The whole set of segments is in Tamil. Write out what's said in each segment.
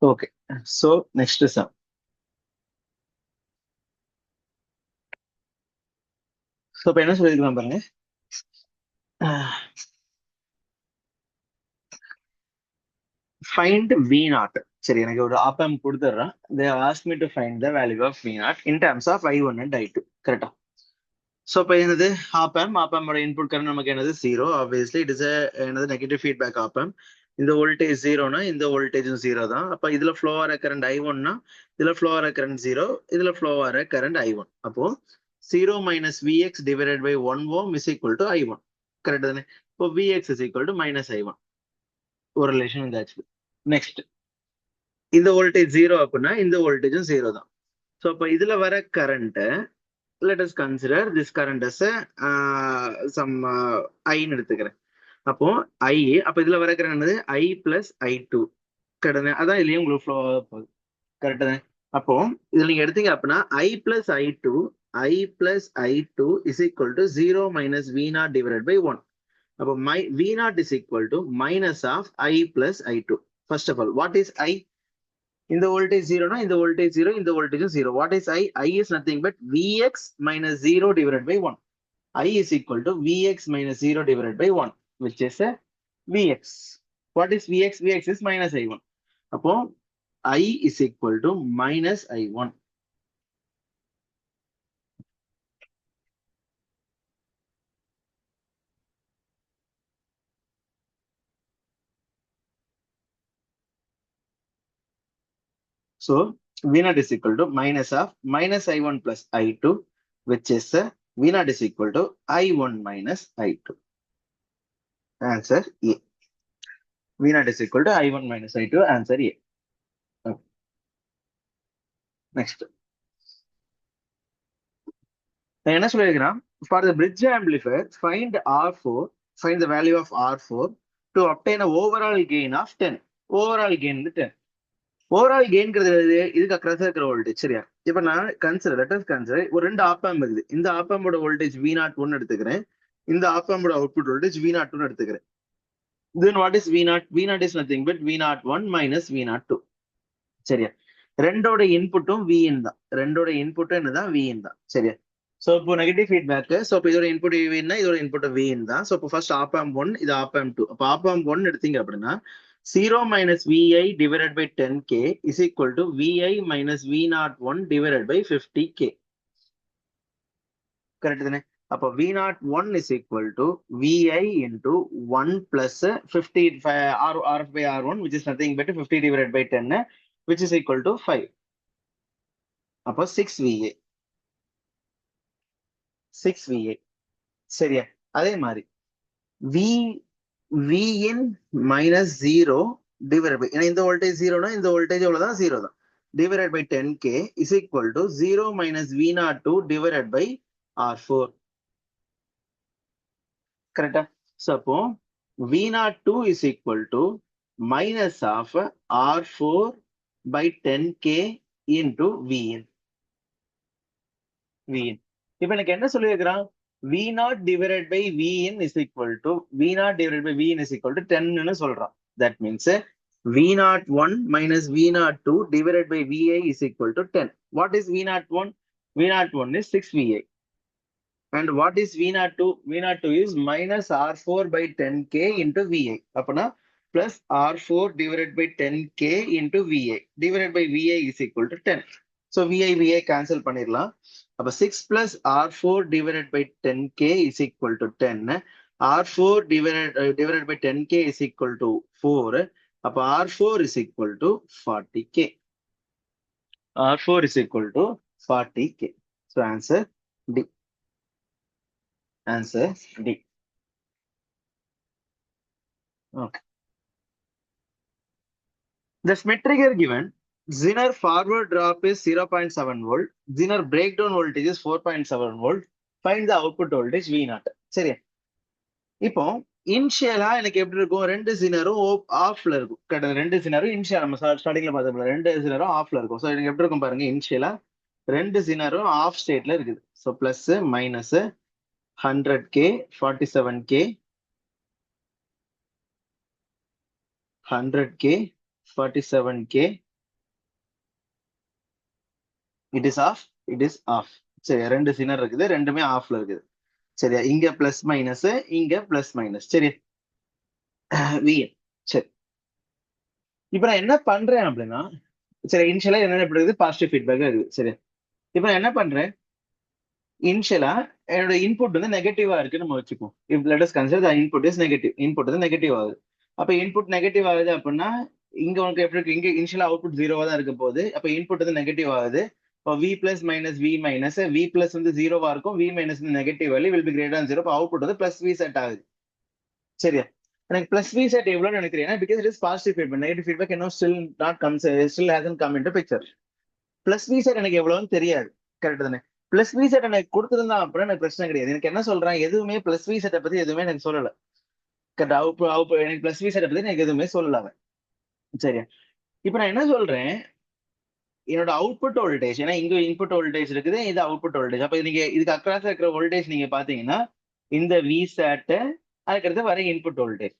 Okay. So next sum. So இப்ப என்ன சொல்லிருக்கலாம் பாருங்க. Find V naught. சரி, எனக்கு ஒரு ஆப்பம் கொடுத்துட்றேன். They have asked me to find the value of V naught in terms of I1 and I2. கரெக்டா? So இப்ப என்னது ஆப்பமோட இன்புட் கரண்ட் நமக்கு என்னது 0. Obviously it is a என்னது நெகட்டிவ் ஃபீட்பேக் ஆப்பம். இந்த வோல்டேஜ் 0னா இந்த வோல்டேஜும் 0 தான். அப்ப இதுல ஃப்ளோ ஆகிற கரண்ட் I1னா இதுல ஃப்ளோ ஆகிற கரண்ட் 0, இதுல ஃப்ளோ ஆகிற கரண்ட் I1. அப்போ 0 minus Vx divided by 1 ohm is equal to I1. Correct தானே? இப்போ Vx is equal to minus I1. ஒரு ரிலேஷன் இதாச்சு. நெக்ஸ்ட், இந்த வோல்டேஜ் 0 அப்படின்னா இந்த வோல்டேஜும் 0 தான். ஸோ அப்போ இதுல வர current, let us consider this current as a some I ன்னு எடுத்துக்கிறேன். அப்போ I, அப்ப இதுல வர கரண்ட் என்னது I plus I2. கரெக்ட், அதான் இதுலயும் உங்களுக்கு ஃப்ளோ போகுது. கரெக்ட் தானே? அப்போ இதுல நீங்க எடுத்தீங்க அப்படின்னா I plus I2 is equal to 0 minus V naught divided by 1. அப்போ V naught is equal to minus of I plus I2. First of all, what is I? இந்த வோல்டேஜ் 0னா இந்த வோல்டேஜ் 0, இந்த வோல்டேஜும் 0. What is I? I is nothing but Vx minus 0 divided by 1. I is equal to Vx minus 0 divided by 1, which is a Vx. What is Vx? Vx is minus I1. அப்போ I is equal to minus I1. So V naught is equal to minus of minus I1 plus I2, which is V naught is equal to I1 minus I2. Answer A. V naught is equal to I1 minus I2. Answer A. Okay. Next. என்ன சொல்லியிருக்கிறான்? For the bridge amplifier, find R4, find the value of R4 to obtain an overall gain of 10. Overall gain 10. Overall கெயின்ங்கிறது இதுக்கு அக்ராஸ் இருக்கிற வோல்டேஜ். சரியா? இப்ப நான் கன்சிடர் ஒரு 2 ஆப்பாம் இருக்குது. இந்த ஆப்பாமோட வோல்டேஜ் V01 எடுத்துக்கிறேன். இந்த ஆப்பாமோட அவுட்புட் வோல்டேஜ் V02 எடுத்துக்கிறேன். Then what is V0? V0 is nothing but V01 minus V02. சரியா? ரெண்டோட இன்புட்டும் Vin தான். ரெண்டோட இன்புட்டும் என்னதான் Vin தான். சரியா? சோ இப்போ நெகட்டிவ் ஃபீட்பேக். சோ இப்போ இதோட இன்புட் Vin, இதோட இன்புட் Vin தான். சோ இப்போ ஃபர்ஸ்ட் ஆப்பாம் 1, இது ஆப்பாம் 2. அப்ப ஆப்பாம் 1 எடுத்தீங்க அப்படின்னா 0 minus Vi divided by 10k is equal to Vi minus V01 divided by 50k. Correct தானே? அப்போ V01 is equal to Vi into 1 plus 50 RF by R1, which is nothing but 50 divided by 10, which is equal to 5. அப்போ 6 VA. சரியா? அதே மாதிரி Vin minus 0 divided by, ஏன்னா இந்த வோல்டேஜ் 0னா இந்த வோல்டேஜ் எவ்வளவுதான் 0 தான், divided by 10k is equal to 0 minus V02 divided by R4. கரெக்டா? So அப்போ V02 is equal to minus of R4 by 10k into Vin. இப்ப எனக்கு என்ன சொல்லியிருக்கிறான்? V0 divided by Vin is equal to 10 ன்னு சொல்றான். That means V01 minus V02 divided by Vi is equal to 10. What is V01? V01 is 6 Vi. And what is V02? V02 is minus R4 by 10k into Vi. அப்பனா plus R4 divided by 10k into Vi divided by Vi is equal to 10. So Vi cancel பண்ணிடலாம். அப்ப 6 plus R4 divided by 10k is equal to 10. R4 divided by 10k is equal to 4. அப்ப R4 is equal to 40k. R4 is equal to 40k. So answer D. Answer D. Okay. The Schmitt trigger given, Zener forward drop is 0.7 volt, Zener breakdown voltage is 4.7 volt. Find the output voltage V0. சரியா? இப்போ இனிஷியலா எனக்கு எப்படி இருக்கும்? 2 ஜீனரும் ஆஃப்ல இருக்கும். கடந்த 2 ஜீனரும் இனிஷியல் நம்ம ஸ்டார்டிங்ல பார்த்தோம்ல 2 ஜீனரும் ஆஃப்ல இருக்கும். ஸோ எனக்கு எப்படி இருக்கும் பாருங்க, இனிஷியலா 2 ஜீனரும் ஆஃப் ஸ்டேட்ல இருக்குது. So plus minus 100k 47k 100k 47k it is off, it is off. சரி, ரெண்டு சினர் இருக்குது, ரெண்டுமே ஆஃப்ல இருக்குது. சரியா, இங்க பிளஸ் மைனஸ், இங்க பிளஸ் மைனஸ். சரி, விஎன். சரி, இப்ப நான் என்ன பண்றேன் அப்படின்னா, சரி இனிஷியலா என்ன இருக்குது, பாசிட்டிவ் ஃபீட்பேக் இருக்குது. சரி, இப்ப நான் என்ன பண்றேன், இனிஷியலா என்னோட இன்புட் வந்து நெகட்டிவா இருக்குன்னு நம்ம வச்சுப்போம். If let us consider the input is negative, input வந்து நெகட்டிவ் ஆகுது. அப்ப இன்புட் நெகட்டிவ் ஆகுது அப்படின்னா இங்க உனக்கு எப்படி இருக்கு, இங்க இனிஷியலா அவுட்புட் ஜீரோவா தான் இருக்க போகுது. அப்ப இன்புட் வந்து நெகட்டிவ் ஆகுது. இப்போ V plus minus V minus, V plus வந்து ஜீரோவா இருக்கும், வி மைனஸ் வந்து negative value will be greater than zero. இப்போ அவுட்புட் வந்து பிளஸ் வி செட் ஆகுது. சரியா, எனக்கு பிளஸ் வி செட் எவ்வளவுன்னு நினைக்கிறேன், because it is positive feedback. Negative feedback இன்னும் still not comes, still hasn't come into picture. Plus V set எனக்கு எவ்வளவுன்னு தெரியாது. கரெக்ட் தானே? பிளஸ் வி செட் எனக்கு கொடுத்துருந்தா அப்புறம் எனக்கு பிரச்சனை கிடையாது. எனக்கு என்ன சொல்றேன், எதுவுமே பிளஸ் வி செட்டை பத்தி எதுவுமே எனக்கு சொல்லல. கரெக்ட், எனக்கு பிளஸ் வி செட்டை பத்தி எனக்கு எதுவுமே சொல்லல அவன். சரியா, இப்ப நான் என்ன சொல்றேன், என்னோட அவுட்புட் வோல்டேஜ், ஏன்னா இங்க இன்புட் வோல்டேஜ் இருக்குது, இது அவுட்புட் வோல்டேஜ். அப்ப நீங்க இதுக்கு அக்ராஸ் இருக்கிற வோல்டேஜ் நீங்க பாத்தீங்கன்னா இந்த வி சாட், அதுக்கடுத்து வர இன்புட் வோல்டேஜ்.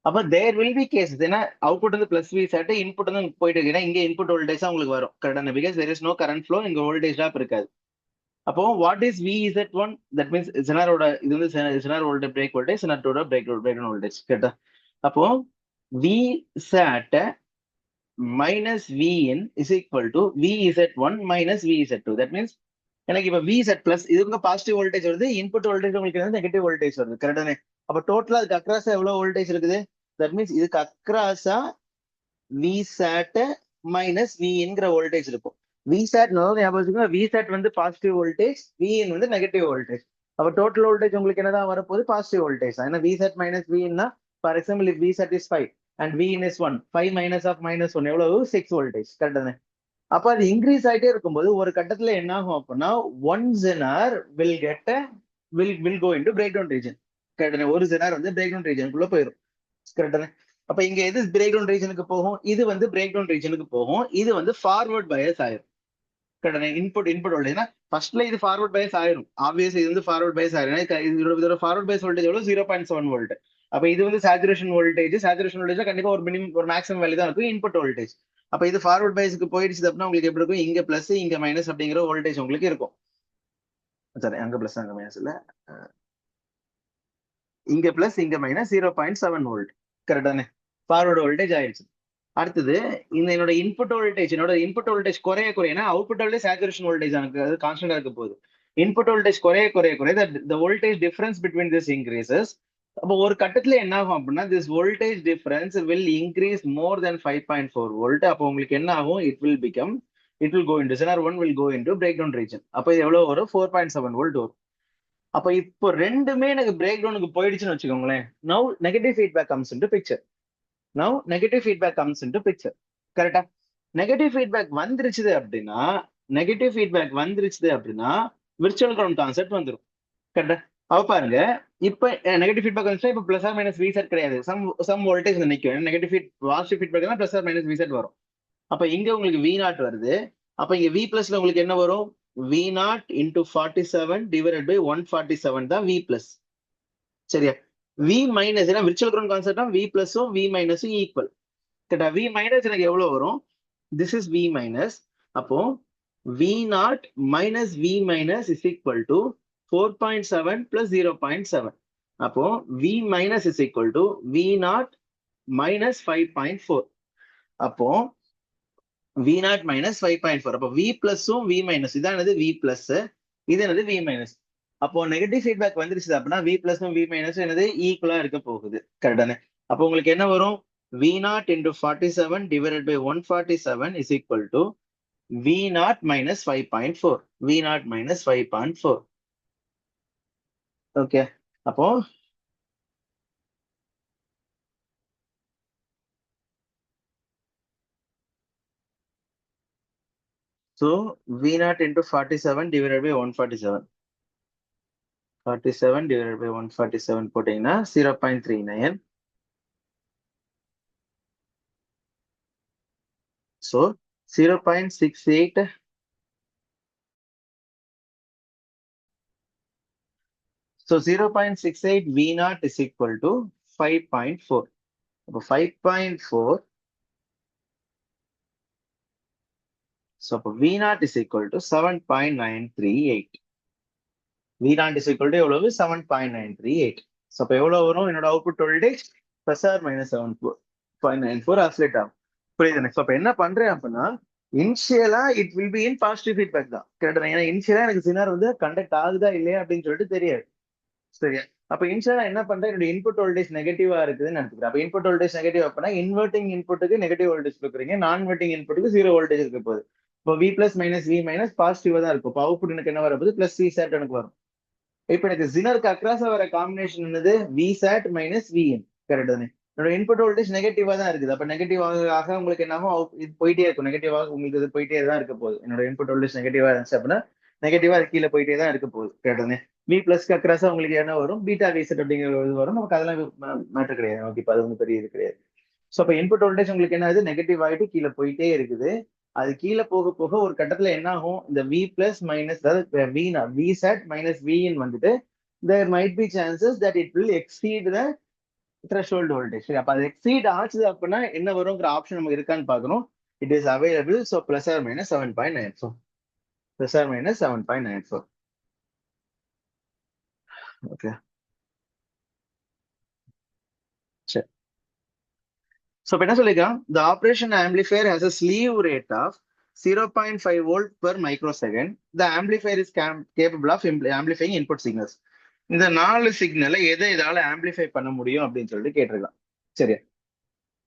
அப்ப தேர் வில் பி கேசஸ், ஏன்னா அவுட்புட் வந்து பிளஸ் வி சாட், இன்புட் வந்து போயிட்டு இருக்கு, ஏன்னா இங்க இன்புட் வோல்டேஜ் தான் உங்களுக்கு வரும். கரெக்டான, because there is no current flow, இங்க வோல்டேஜ் ட்ராப் இருக்காது. அப்போ what is V Z one, that means செனாரோட இது வந்து செனார் வோல்டேஜ் பிரேக் வோல்டேஜ், செனாரோட பிரேக் வோல்டேஜ். கேட்டா, அப்போ V sat minus Vn is equal to Vz1 minus Vz2. That means எனக்கு இப்ப Vz பிளஸ் இதுக்கு பாசிட்டிவ் வோல்டேஜ் வருது, இன்புட் வோல்டேஜ் உங்களுக்கு வந்து நெகட்டிவ் வோல்டேஜ் வருது. கரெக்டானே? அப்ப டோட்டலா அதுக்கு அக்ராஸா எவ்வளவு வோல்டேஜ் இருக்குது, தட் மீன்ஸ் இதுக்கு அக்ராஸா Vsat மைனஸ் Vன்ங்கிற வோல்டேஜ் இருக்கும். Vsat ஞாபகம் வச்சுக்கோங்க, Vsat வந்து பாசிட்டிவ் வோல்டேஜ், Vn வந்து நெகட்டிவ் வோல்டேஜ். அப்ப டோட்டல் வோல்டேஜ் உங்களுக்கு என்னதான் வரப்போகுது, பாசிட்டிவ் வோல்டேஜ் தான். ஏன்னா Vsat minus Vn, for example if Vsat is 5 and Vn is 1, 5 minus of minus 1 எவ்வளவு, 6 வோல்டேஜ். கரெக்டானே? அப்ப அது இன்க்ரீஸ் ஆயிட்டே இருக்கும்போது ஒரு கட்டத்துல என்ன ஆகும் அப்படின்னா, one zener will get will go into break down region. கரெக்டானே? ஒரு ஜெனார் வந்து பிரேக் டவுன் ரீஜனுக்குள்ள போயிடும். கரெக்டானே? அப்ப இங்க எது பிரேக் டவுன் ரீஜனுக்கு போகும், இது வந்து பிரேக் டவுன் ரீஜனுக்கு போகும், இது வந்து ஃபார்வர்ட் பயஸ் ஆயிரும். கரெக்டானே? இன்புட் வோல்டேஜ்னா ஃபர்ஸ்ட்ல இது ஃபார்வர்ட் பயஸ் ஆயிரும், ஆப்வியஸ் இது வந்து ஃபார்வர்ட் பயஸ் ஆயிரும். இதோட ஃபார்வர்ட் பயஸ் வோல்டேஜ் எவ்வளவு, 0.7 வோல்ட். அப்ப இது வந்து சேச்சுரேஷன் வோல்டேஜ், சேச்சுரேஷன் வோல்டேஜ் கண்டிப்பா ஒரு மினிமம் ஒரு மேக்ஸிமம் வேல்யூ தான் இருக்கும் இன்புட் வோல்டேஜ். அப்ப இது ஃபார்வர்ட் பயஸ்க்கு போயிடுச்சு அப்படின்னா உங்களுக்கு எப்படி இருக்கும், இங்க பிளஸ் இங்க மைனஸ் அப்படிங்கிற வோல்டேஜ் உங்களுக்கு இருக்கும். சரி, அங்க பிளஸ் அங்க மைனஸ் இல்ல, இங்க பிளஸ் இங்க மைனஸ் 0.7 வோல்ட். கரெக்டானே? ஃபார்வர்டு வோல்டேஜ் ஆயிடுச்சு. அடுத்தது இந்த என்னோட இன்புட் வோல்டேஜ் குறைய குறைய, அவுட்புட் வோல்டேஜ் சேச்சுரேஷன் வோல்டேஜ் எனக்கு அது கான்ஸ்டன்டா இருக்க போகுது. இன்புட் வோல்டேஜ் குறைய குறைய குறைய the voltage difference between this increases. அப்போ ஒரு கட்டத்துல என்ன ஆகும் அப்படின்னா, this voltage difference will increase more than 5.4 volt. அப்போ உங்களுக்கு என்ன ஆகும், it will go into zener 1 will go into breakdown region. அப்போ இது எவ்வளவு வரும், 4.7 வோல்ட் வரும். அப்ப இப்போ ரெண்டுமே எனக்கு பிரேக் டவுனுக்கு போயிடுச்சுன்னு வச்சுக்கோங்களேன். Now negative feedback comes into picture. Now negative feedback comes into picture. கரெக்டா? நெகட்டிவ் ஃபீட்பேக் வந்துருச்சு அப்படின்னா விர்ச்சுவல் கிரவுண்ட் கான்செப்ட் வந்துடும். கரெக்டா? அவ பாருங்க, இப்ப நெகட்டிவ் ஃபீட்பேக் வந்துச்சுன்னா இப்ப plus or minus V sat கிடையாது, சம் வோல்டேஜ் நிற்கும். நெகட்டிவ் பாசிட்டிவ் ஃபீட்பேக் தான் plus or minus V sat வரும். அப்ப இங்க உங்களுக்கு வி நாட் வருது. அப்ப இங்க வி பிளஸ்ல உங்களுக்கு என்ன வரும், V naught into 47 divided by 147 தான் வி பிளஸ். சரியா? வி மைனஸ், ஏன்னா விர்ச்சுவல் கிரவுண்ட் கான்செப்ட் வி பிளஸும் வி மைனஸும் ஈக்குவல். கரெக்டா? வி மைனஸ் எனக்கு எவ்வளவு வரும், திஸ் இஸ் வி மைனஸ். அப்போ V naught minus V minus is equal to 4.7 plus 0.7. அப்போ V minus is equal to V naught minus 5.4. அப்போ வி நாட் மைனஸ் 5.4. அப்போ வி பிளஸும் வி மைனஸ், இதானது வி பிளஸ், இது என்னது வி மைனஸ். அப்போ நெகட்டிவ் ஃபீட்பேக் வந்துருச்சு அப்படின்னா வி பிளஸும் வி மைனஸ் என்னது ஈக்குவலா இருக்க போகுது. கரெக்டானே? அப்போ உங்களுக்கு என்ன வரும், V naught into 47 divided by 147 is equal to V naught minus 5.4. V naught minus 5.4. Okay, அப்போ so V naught into 47 divided by 147. 47 divided by 147 போட்டீங்கன்னா 0.39. So 0.68. So 0.68 V naught is equal to 5.4. அப்போ 5.4 So அப்போ V naught is equal to 7.938. V naught is equal to எவ்வளவு 7.938. So அப்போ எவ்வளவு வரும் என்னோட output voltage plus or minus 7.94 oscillate ஆகும். புரியுது. ஸோ அப்போ என்ன பண்றேன் அப்படின்னா இனிஷியலா it will be in positive feedback தான் கரெக்டா. ஏன்னா இனிஷியலா எனக்கு சினார் வந்து கண்டக்ட் ஆகுதா இல்லையா அப்படின்னு சொல்லிட்டு தெரியாது. சரியா. அப்ப இன்ஷியலா என்ன பண்றேன் என்னோட இன்புட் வோல்டேஜ் நெகட்டிவா இருக்குதுன்னு நினைக்கிறேன். அப்ப இன்புட் வோல்டேஜ் நெகட்டிவ் அப்படின்னா இன்வெர்ட்டிங் இன்புட்டுக்கு நெகட்டிவ் வோல்டேஜ் கொடுக்குறீங்க, நான் இன்வெர்ட்டிங் இன்புட்டுக்கு ஜீரோ வோல்டேஜ் இருக்க போகுது. இப்போ V plus minus V minus பாசிட்டிவா தான் இருக்கும். இப்போ அவுட்புட் எனக்கு என்ன வரப்போகுது பிளஸ் V சேட் எனக்கு வரும். இப்போ எனக்கு ஜினருக்கு அக்ராஸா வர காம்பினேஷன் என்னது V sat minus VN correct தானே. என்னோட இன்புட் வோல்டேஜ் நெகட்டிவா தான் இருக்குது. அப்ப நெகட்டிவ் ஆக உங்களுக்கு என்ன ஆகும், இது போயிட்டே இருக்கும். நெகட்டிவாக உங்களுக்கு இது போயிட்டே தான் இருக்க போகுது. என்னோட இன்புட் வோல்டேஜ் நெகட்டிவா இருந்துச்சு அப்படின்னா நெகட்டிவா கீழே போயிட்டே தான் இருக்க போகுது கரெக்ட் தானே. V பிளஸ்க்கு அக்ராஸா உங்களுக்கு என்ன வரும், பீட்டா V செட் அப்படிங்கிற இது வரும். நமக்கு அதெல்லாம் மேட்டர் கிடையாது. நமக்கு இப்போ அது ஒன்றும் பெரிய இது கிடையாது. ஸோ அப்போ இன்புட் வோல்டேஜ் உங்களுக்கு என்ன ஆகுது, நெகட்டிவ் ஆகிட்டு கீழே போயிட்டே இருக்குது. அது கீழே போக போக ஒரு கட்டத்துல என்ன ஆகும், இந்த V பிளஸ் மைனஸ் அதாவது V செட் மைனஸ் VN வந்துட்டு there might be chances that it will exceed the threshold voltage. சரி, அப்ப அது exceed ஆச்சுது அப்படின்னா என்ன வருங்கிற ஆப்ஷன் நமக்கு இருக்கான்னு பார்க்கணும். It is available. So plus or minus 7.94. Plus or minus 7.94. Okay. சரி. So இப்ப என்ன சொல்லிருக்கான், the operation amplifier has a slew rate of 0.5 volt per microsecond. The amplifier is capable of amplifying input signals. இந்த 4 சிக்னலை எதை இதால ஆம்பிளிஃபை பண்ண முடியும் அப்படின்னு சொல்லிட்டு கேட்டிருக்கான். சரியா.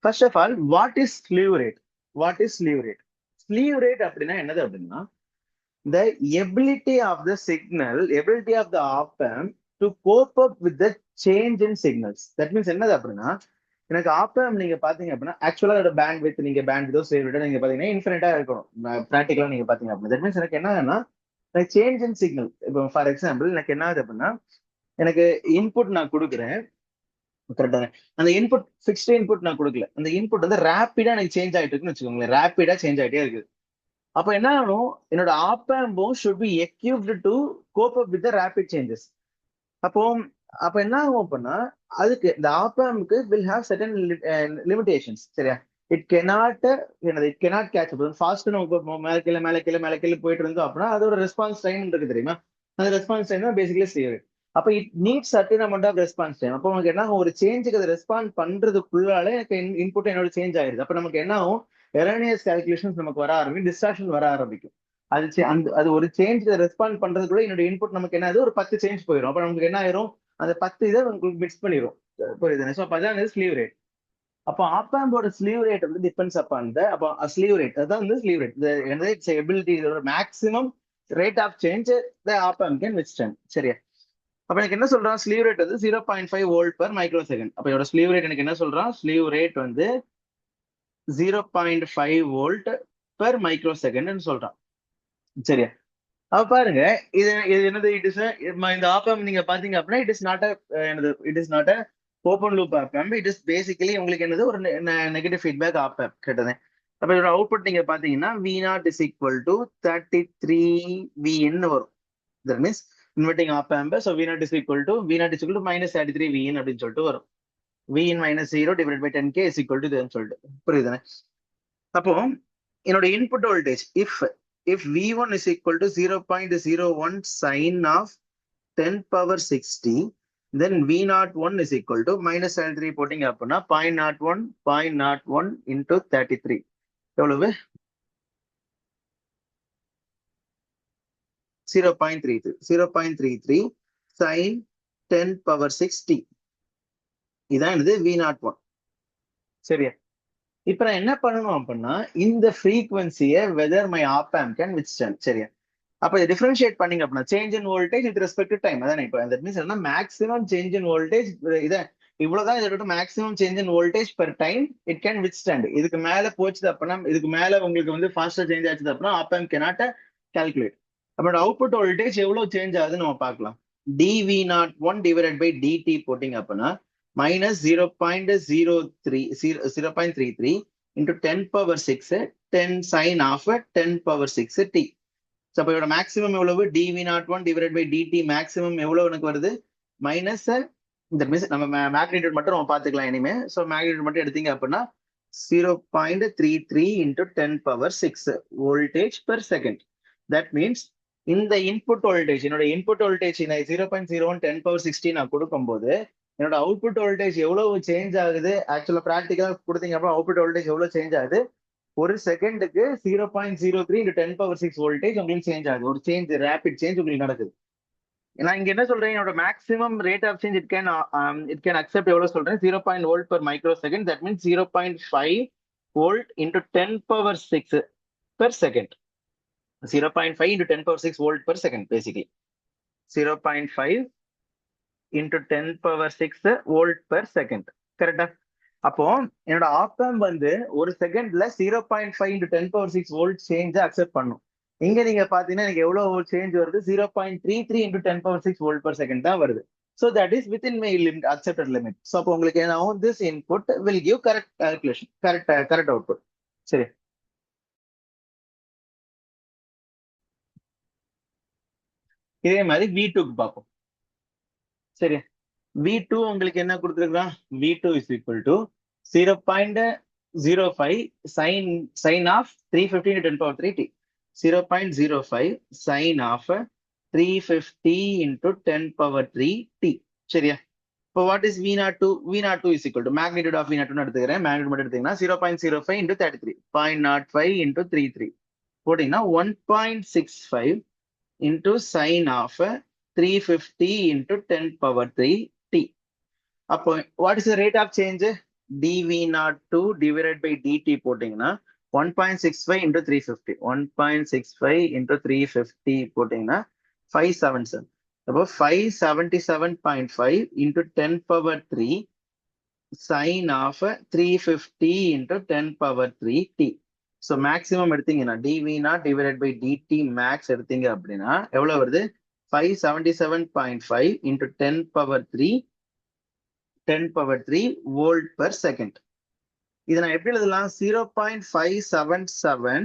First of all what is slew rate? What is slew rate? Slew rate அப்படின்னா என்னது அப்படின்னா the ability of the signal, ability of the op amp to cope up with the change in signals. That means என்னது அப்படின்னா எனக்கு op amp நீங்க பாத்தீங்க அப்படின்னா ஆக்சுவலா அதோட பேண்ட் வித் நீங்க பேண்ட் வித்தோ ஸ்லீவ் ரேட்டோ நீங்க பாத்தீங்கன்னா இன்ஃபினிட்டா இருக்கணும். ப்ராக்டிகலா நீங்க பாத்தீங்க அப்படின்னா தட் மீன்ஸ் எனக்கு என்னன்னா சேஞ்ச் இன் சிக்னல். இப்போ ஃபார் எக்ஸாம்பிள் எனக்கு என்ன ஆகுது அப்படின்னா எனக்கு இன்புட் நான் கொடுக்குறேன் கரெக்டா. அந்த இன்புட் ஃபிக்ஸ்ட் இன்புட் நான் கொடுக்கல, அந்த இன்புட் வந்து ரேப்பிடா எனக்கு சேஞ்ச் ஆயிட்டு இருக்குன்னு வச்சுக்கோங்களேன். ரேப்பிடா சேஞ்ச் ஆயிட்டே இருக்குது. அப்ப என்ன ஆகும், என்னோட ஆப் ஆம்பும் should be equipped to cope up with rapid changes. அப்போ அப்ப என்ன ஆகும் அப்படின்னா அதுக்கு இந்த ஆப் ஆம்புக்கு வில் ஹேவ் சர்டன் லிமிடேஷன்ஸ். சரியா. It cannot catch up. Fast நம்ம மேல கீழே போயிட்டு இருந்தோம் அப்படின்னா அதோட ரெஸ்பான்ஸ் டைம் இருக்கு தெரியுமா. அந்த ரெஸ்பான்ஸ் டைம் தான் பேசிக்கலி ஸ்லீவ். அப்ப it need certain amount of response time. அப்போ நமக்கு என்ன ஆகும், ஒரு சேஞ்சுக்கு அதை ரெஸ்பாண்ட் பண்றதுக்குள்ளாலே எனக்கு இன்புட் என்னோட சேஞ்ச் ஆயிருது. அப்ப நமக்கு என்ன ஆகும், எரேனியஸ் கால்குலேஷன்ஸ் நமக்கு வர ஆரம்பிக்கும், டிஸ்ட்ராக்ஷன் வர ஆரம்பிக்கும். அது ஒரு சேஞ்ச் ரெஸ்பாண்ட் பண்றதுக்குள்ள என்னோட இன்புட் நமக்கு என்ன ஆகுது, ஒரு 10 சேஞ்ச் போயிடும். அப்ப நமக்கு என்ன ஆயிரும், அந்த 10 இதை உங்களுக்கு மிக்ஸ் பண்ணிடும். புரியுது. ஸோ அப்ப அதான் ஸ்லீவ் ரேட். அப்போ ஆப் ஆம்போட ஸ்லீவ் ரேட் வந்து டிபெண்ட்ஸ் அப்பான் த அப்போ ஸ்லீவ் ரேட். அதான் வந்து ஸ்லீவ் ரேட். இட்ஸ் எபிலிட்டி, இதோட maximum rate of change the op amp can withstand. சரியா. அப்ப எனக்கு என்ன சொல்றான், ஸ்லீவ் ரேட் வந்து 0.5 வோல்ட் பர் மைக்ரோ செகண்ட். அப்ப இதோட ஸ்லீவ் ரேட் எனக்கு என்ன சொல்றான், ஸ்லீவ் ரேட் வந்து 0.5 வோல்ட் பர் மைக்ரோ செகண்ட் சொல்றான். சரியா. அப்ப பாருங்க இது என்னது, இட் இஸ் இந்த ஆப் ஆம்ப் நீங்க பாத்தீங்க அப்படின்னா it is not a open loop op amp. It is basically உங்களுக்கு என்னது ஒரு நெகட்டிவ் ஃபீட்பேக் ஆப் ஆம்ப் கிட்டது. அப்ப இதோட அவுட்புட் நீங்க பாத்தீங்கன்னா V0 is equal to 33 VN வரும். That means inverting op amp. So V0 is equal to minus 33 VN அப்படின்னு சொல்லிட்டு வரும். VN minus 0 divided by 10K is equal to இதுன்னு சொல்லிட்டு புரியுதுதானே. அப்போ என்னோட input voltage if V1 is equal to 0.01 sin of 10 power 60, then V01 is equal to minus 33 போட்டிங்க அப்படின்னா 0.01 into 33 எவ்வளவு 0.33 sin 10 power 60. இதான் என்னது V01. சரியா. இப்ப நான் என்ன பண்ணணும் அப்படின்னா இந்த ஃப்ரீக்வன்சியை whether my op amp can withstand. சரியா. அப்ப இதை டிஃபரன்ஷியேட் பண்ணீங்க அப்படின்னா change in voltage with respect to time. அதான் இப்போ தட் மீன்ஸ் என்ன, மேக்ஸிமம் சேஞ்ச் இன் வோல்டேஜ் இதை இவ்வளவுதான் இதோட maximum change in voltage per time it can withstand. இதுக்கு மேல போச்சுது அப்படின்னா, இதுக்கு மேல உங்களுக்கு வந்து ஃபாஸ்டா சேஞ்ச் ஆச்சு அப்படின்னா ஆப் ஆம்ப் கேனாட் கால்குலேட். அப்போட அவுட்புட் வோல்டேஜ் எவ்வளவு சேஞ்ச் ஆகுதுன்னு நம்ம பார்க்கலாம். dV01 டிவைடட் பை dt போட்டிங்க அப்படின்னா minus 0.33 into 10 power 6 10 sin of 10 power 6 t. So அப்ப இதோட மேக்ஸிமம் எவ்வளவு, dV01 divided by dt maximum எவ்வளவு எனக்கு வருது, மைனஸ் இந்த மீன்ஸ் நம்ம மேக்னிடியூட் மட்டும் நம்ம பார்த்துக்கலாம் இனிமே. ஸோ மேக்னிடியூட் மட்டும் எடுத்தீங்க அப்படின்னா 0.33 into 10 power 6 voltage per second. That means இந்த இன்புட் வோல்டேஜ் என்னோட இன்புட் வோல்டேஜ் நான் 0.01 10 பவர் 60 நான் கொடுக்கும்போது என்னோட அவுட்புட் வோல்டேஜ் எவ்வளவு சேஞ்ச் ஆகுது ஆக்சுவலா பிராக்டிக்கலா கொடுத்தீங்க அப்புறம் அவுட்புட் வோல்டேஜ் எவ்வளவு சேஞ்ச் ஆகுது ஒரு செகண்டுக்கு 0.03 into 10 பவர் 6 வோல்டேஜ் உங்களுக்கு சேஞ்ச் ஆகுது ஒரு சேஞ்ச் ரேபிட் சேஞ்ச் உங்களுக்கு நடக்குது நான் இங்க என்ன சொல்றேன் என்னோட maximum rate of change it can accept எவ்வளவு சொல்றேன் 0.1 volt per micro second that means 0.5 volt into 10 power 6 per second 0.5 into 10 power 6 volt per second basically 0.5 into 10 power 6 volt per second கரெக்டா அப்போ என்னோட ஆப்பம் வந்து ஒரு செகண்ட்ல 0.5 into 10 power 6 volt change accept பண்ணும் இங்க நீங்க பாத்தீங்கன்னா எனக்கு எவ்வளவு சேஞ்ச் வருது 0.33 into 10 power 6 volt per second தான் வருது so that is within my limit accepted limit so அப்போ உங்களுக்கு என்ன ஆகும் this input will give correct calculation correct output சரி இதே மாதிரி V2 க்கு பார்ப்போம் சரி V2 உங்களுக்கு என்ன கொடுத்துருக்கான் V2 is equal to 0.05 sin of 350 into 10 power 3 t 0.05 sin of 350 into 10 power 3 t சரியா இப்போ what is V02 V02 is equal to magnitude of V02 எடுத்துக்கிறேன் magnitude மட்டும் எடுத்தீங்கன்னா 0.05 into 33 0.05 into 33 போட்டீங்கன்னா 1.65 into sine of 350 into 10 power 3 t. அப்போ what is the rate of change? dV02 divided by dt போட்டீங்கன்னா 1.65 into 350 1.65 into 350 போட்டீங்கன்னா 577 அப்போ 577.5 into 10 power 3 sine of 350 into 10 power 3 t. So maximum எடுத்தீங்கன்னா dV0 divided by dt maths எடுத்தீங்க அப்படின்னா எவ்வளவு வருது 577.5 into 10 power 3 volt per second. இதை நான் எப்படி எழுதலாம் 0.577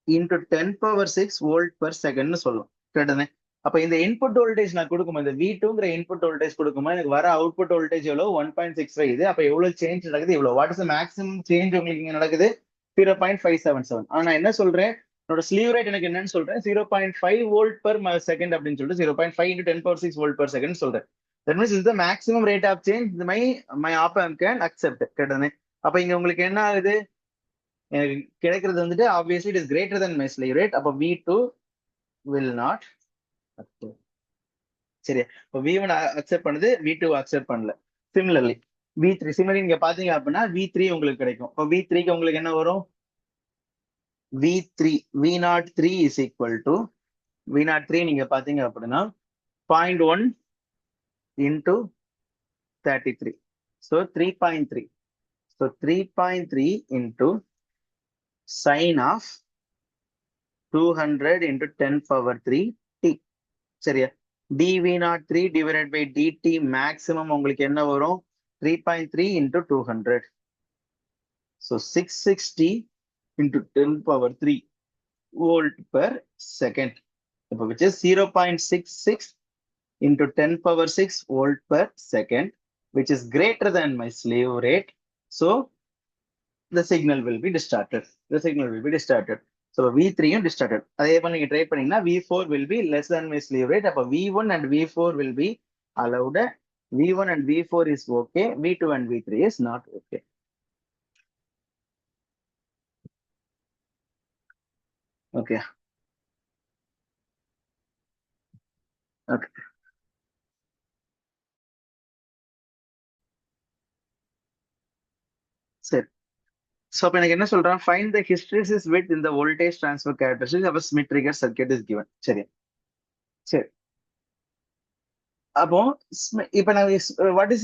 into 10 power 6 volt per second சொல்லலாம் கேட்டனே அப்ப இந்த இன்புட் வோல்டேஜ் நான் கொடுக்கும்போது இந்த V2ங்கிற இன்புட் வோல்டேஜ் கொடுக்கும்போது எனக்கு வர அவுட்புட் வோல்டேஜ் எவ்வளவு 1.65 இது அப்ப எவ்வளவு சேஞ்ச் நடக்குது இவ்வளவு வாட் இஸ் மேக்ஸிமம் சேஞ்ச் உங்களுக்கு இங்க நடக்குது 0.577 ஆனா நான் என்ன சொல்றேன் என்னோட ஸ்லீவ் ரேட் எனக்கு என்னன்னு சொல்றேன் 0.5 வோல்ட் பெர் செகண்ட் அப்படின்னு சொல்லிட்டு 0.5 into 10 power 6 volt per second சொல்றேன் that means is the maximum rate of change my op amp can accept கேட்டனே அப்ப இங்க உங்களுக்கு என்ன ஆகுது எனக்கு கிடைக்கிறது வந்துட்டு obviously it is greater than my sleeve rate அப்ப V2 will not சரி இப்போ V1 அக்செப்ட் பண்ணுது V2 அக்செப்ட் பண்ணல சிமிலர்லி V3 சிமிலர்லி நீங்க பாத்தீங்க அப்படின்னா V3 உங்களுக்கு கிடைக்கும் இப்போ V3க்கு உங்களுக்கு என்ன வரும் V03 is equal to V03 நீங்க பாத்தீங்க அப்படின்னா 0.1 into 33 so 3.3 so 3.3 into sine of 200 into 10 power 3 t சரியா dV03 divided by dt maximum உங்களுக்கு என்ன வரும் 3.3 into 200 so 660 into 10 power 3 volt per second which is 0.66 into 10 power 6 volt per second which is greater than my slew rate so the signal will be distorted so V3 distorted அதே போல நீங்க ட்ரை பண்ணீங்கன்னா V4 will be less than my slew rate அப்ப V1 and V4 will be allowed V1 and V4 is okay V2 and V3 is not okay okay சரி so அப்ப எனக்கு என்ன சொல்றான் find the hysteresis width in the voltage transfer characteristics of a Schmitt trigger circuit is given சரி அப்போ இப்ப நான் what is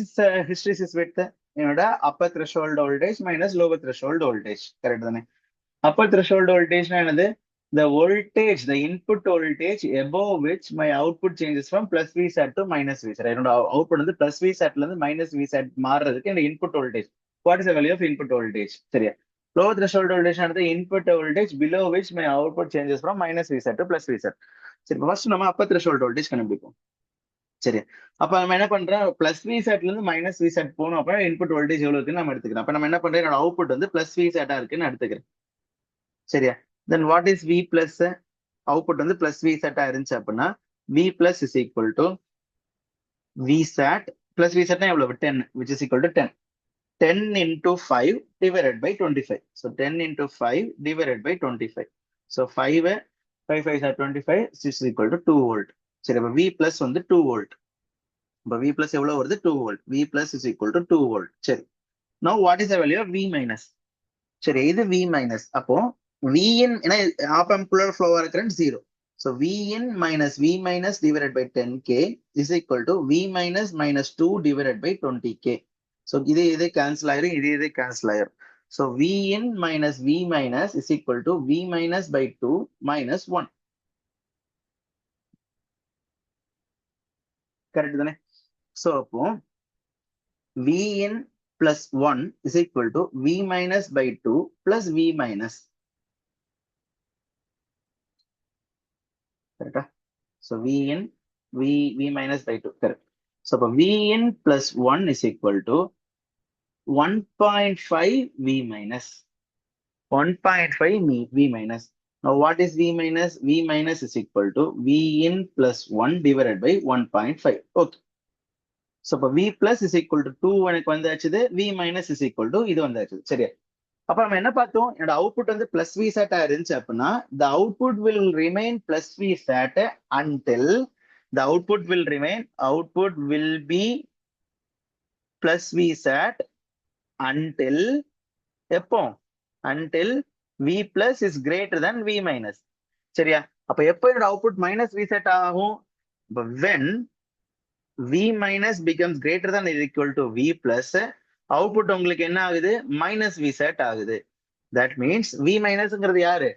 hysteresis width என்னோட upper threshold voltage minus lower threshold voltage correct தானே upper threshold voltage என்னது the voltage the input voltage above which my output changes from plus Vsat to minus Vsat என்னோட output வந்து plus Vsat ல இருந்து minus Vsat மாறுறதுக்கு இந்த input voltage what is the value of input voltage சரியா lower threshold voltage ஆனது input voltage below which my output changes from minus Vsat to plus Vsat சரி ஃபர்ஸ்ட் நம்ம upper threshold voltage கண்டுபிடிப்போம் சரி. அப்ப நம்ம என்ன பண்றோம், பிளஸ் வி செட்ல இருந்து மைனஸ் வி செட் போகணும். அப்ப இன்புட் வோல்டேஜ் எவ்வளவு இருக்குன்னு நம்ம எடுத்துக்கிறோம். அப்ப நம்ம என்ன பண்றோம், என்னோட அவுட்புட் வந்து பிளஸ் வி செட்டா இருக்குன்னு எடுத்துக்கிறேன். சரியா? Then what is V plus? Output வந்து பிளஸ் வி செட்டா இருந்துச்சு அப்படின்னா V plus is equal to V set plus V செட்னா எவ்வளவு 10 which is equal to 10. 10 into 5 divided by 25. So 10 into 5 divided by 25. So 5 5 5 are 25 is equal to 2 volt. சரி, அப்ப V plus வந்து 2 volt. அப்ப V plus எவ்வளவு வருது 2 volt. V plus is equal to 2 volt. சரி. Now what is the value of V minus? சரி, இது V minus. அப்போ V in ஏன்னா ஆப் ஆம்குலர் ஃப்ளோவா இருக்கிறது 0. So V in minus V minus divided by 10k is equal to V minus minus 2 divided by 20k. So இது cancel ஆயிரும், இது cancel ஆயிரும். So V in minus V minus is equal to V minus by 2 minus 1. Correct தானே? So அப்போ V in plus 1 is equal to V minus by 2 plus V minus. கரெக்டா? So V in V minus by 2. Correct. So V in plus 1 is equal to 1.5 V minus. 1.5 V minus. Now what is V minus? V minus is equal to V in plus 1 divided by 1.5. Okay. So V plus is equal to 2 எனக்கு வந்தாச்சுது. V minus is equal to இது வந்தாச்சு. சரியா? அப்ப நம்ம என்ன பார்த்தோம், என்னோட அவுட்புட் வந்து பிளஸ் வி சேட்டா இருந்துச்சு அப்படின்னா the output will remain plus V sat until the output will be plus V sat until எப்போ, until V plus is greater than V minus. சரியா? அப்ப எப்போ என்னோட அவுட்புட் மைனஸ் V sat ஆகும், when V minus becomes greater than or equal to V plus, output உங்களுக்கு என்ன ஆகுது, மைனஸ் V sat ஆகுது. That means V minusங்கிறது யாரு,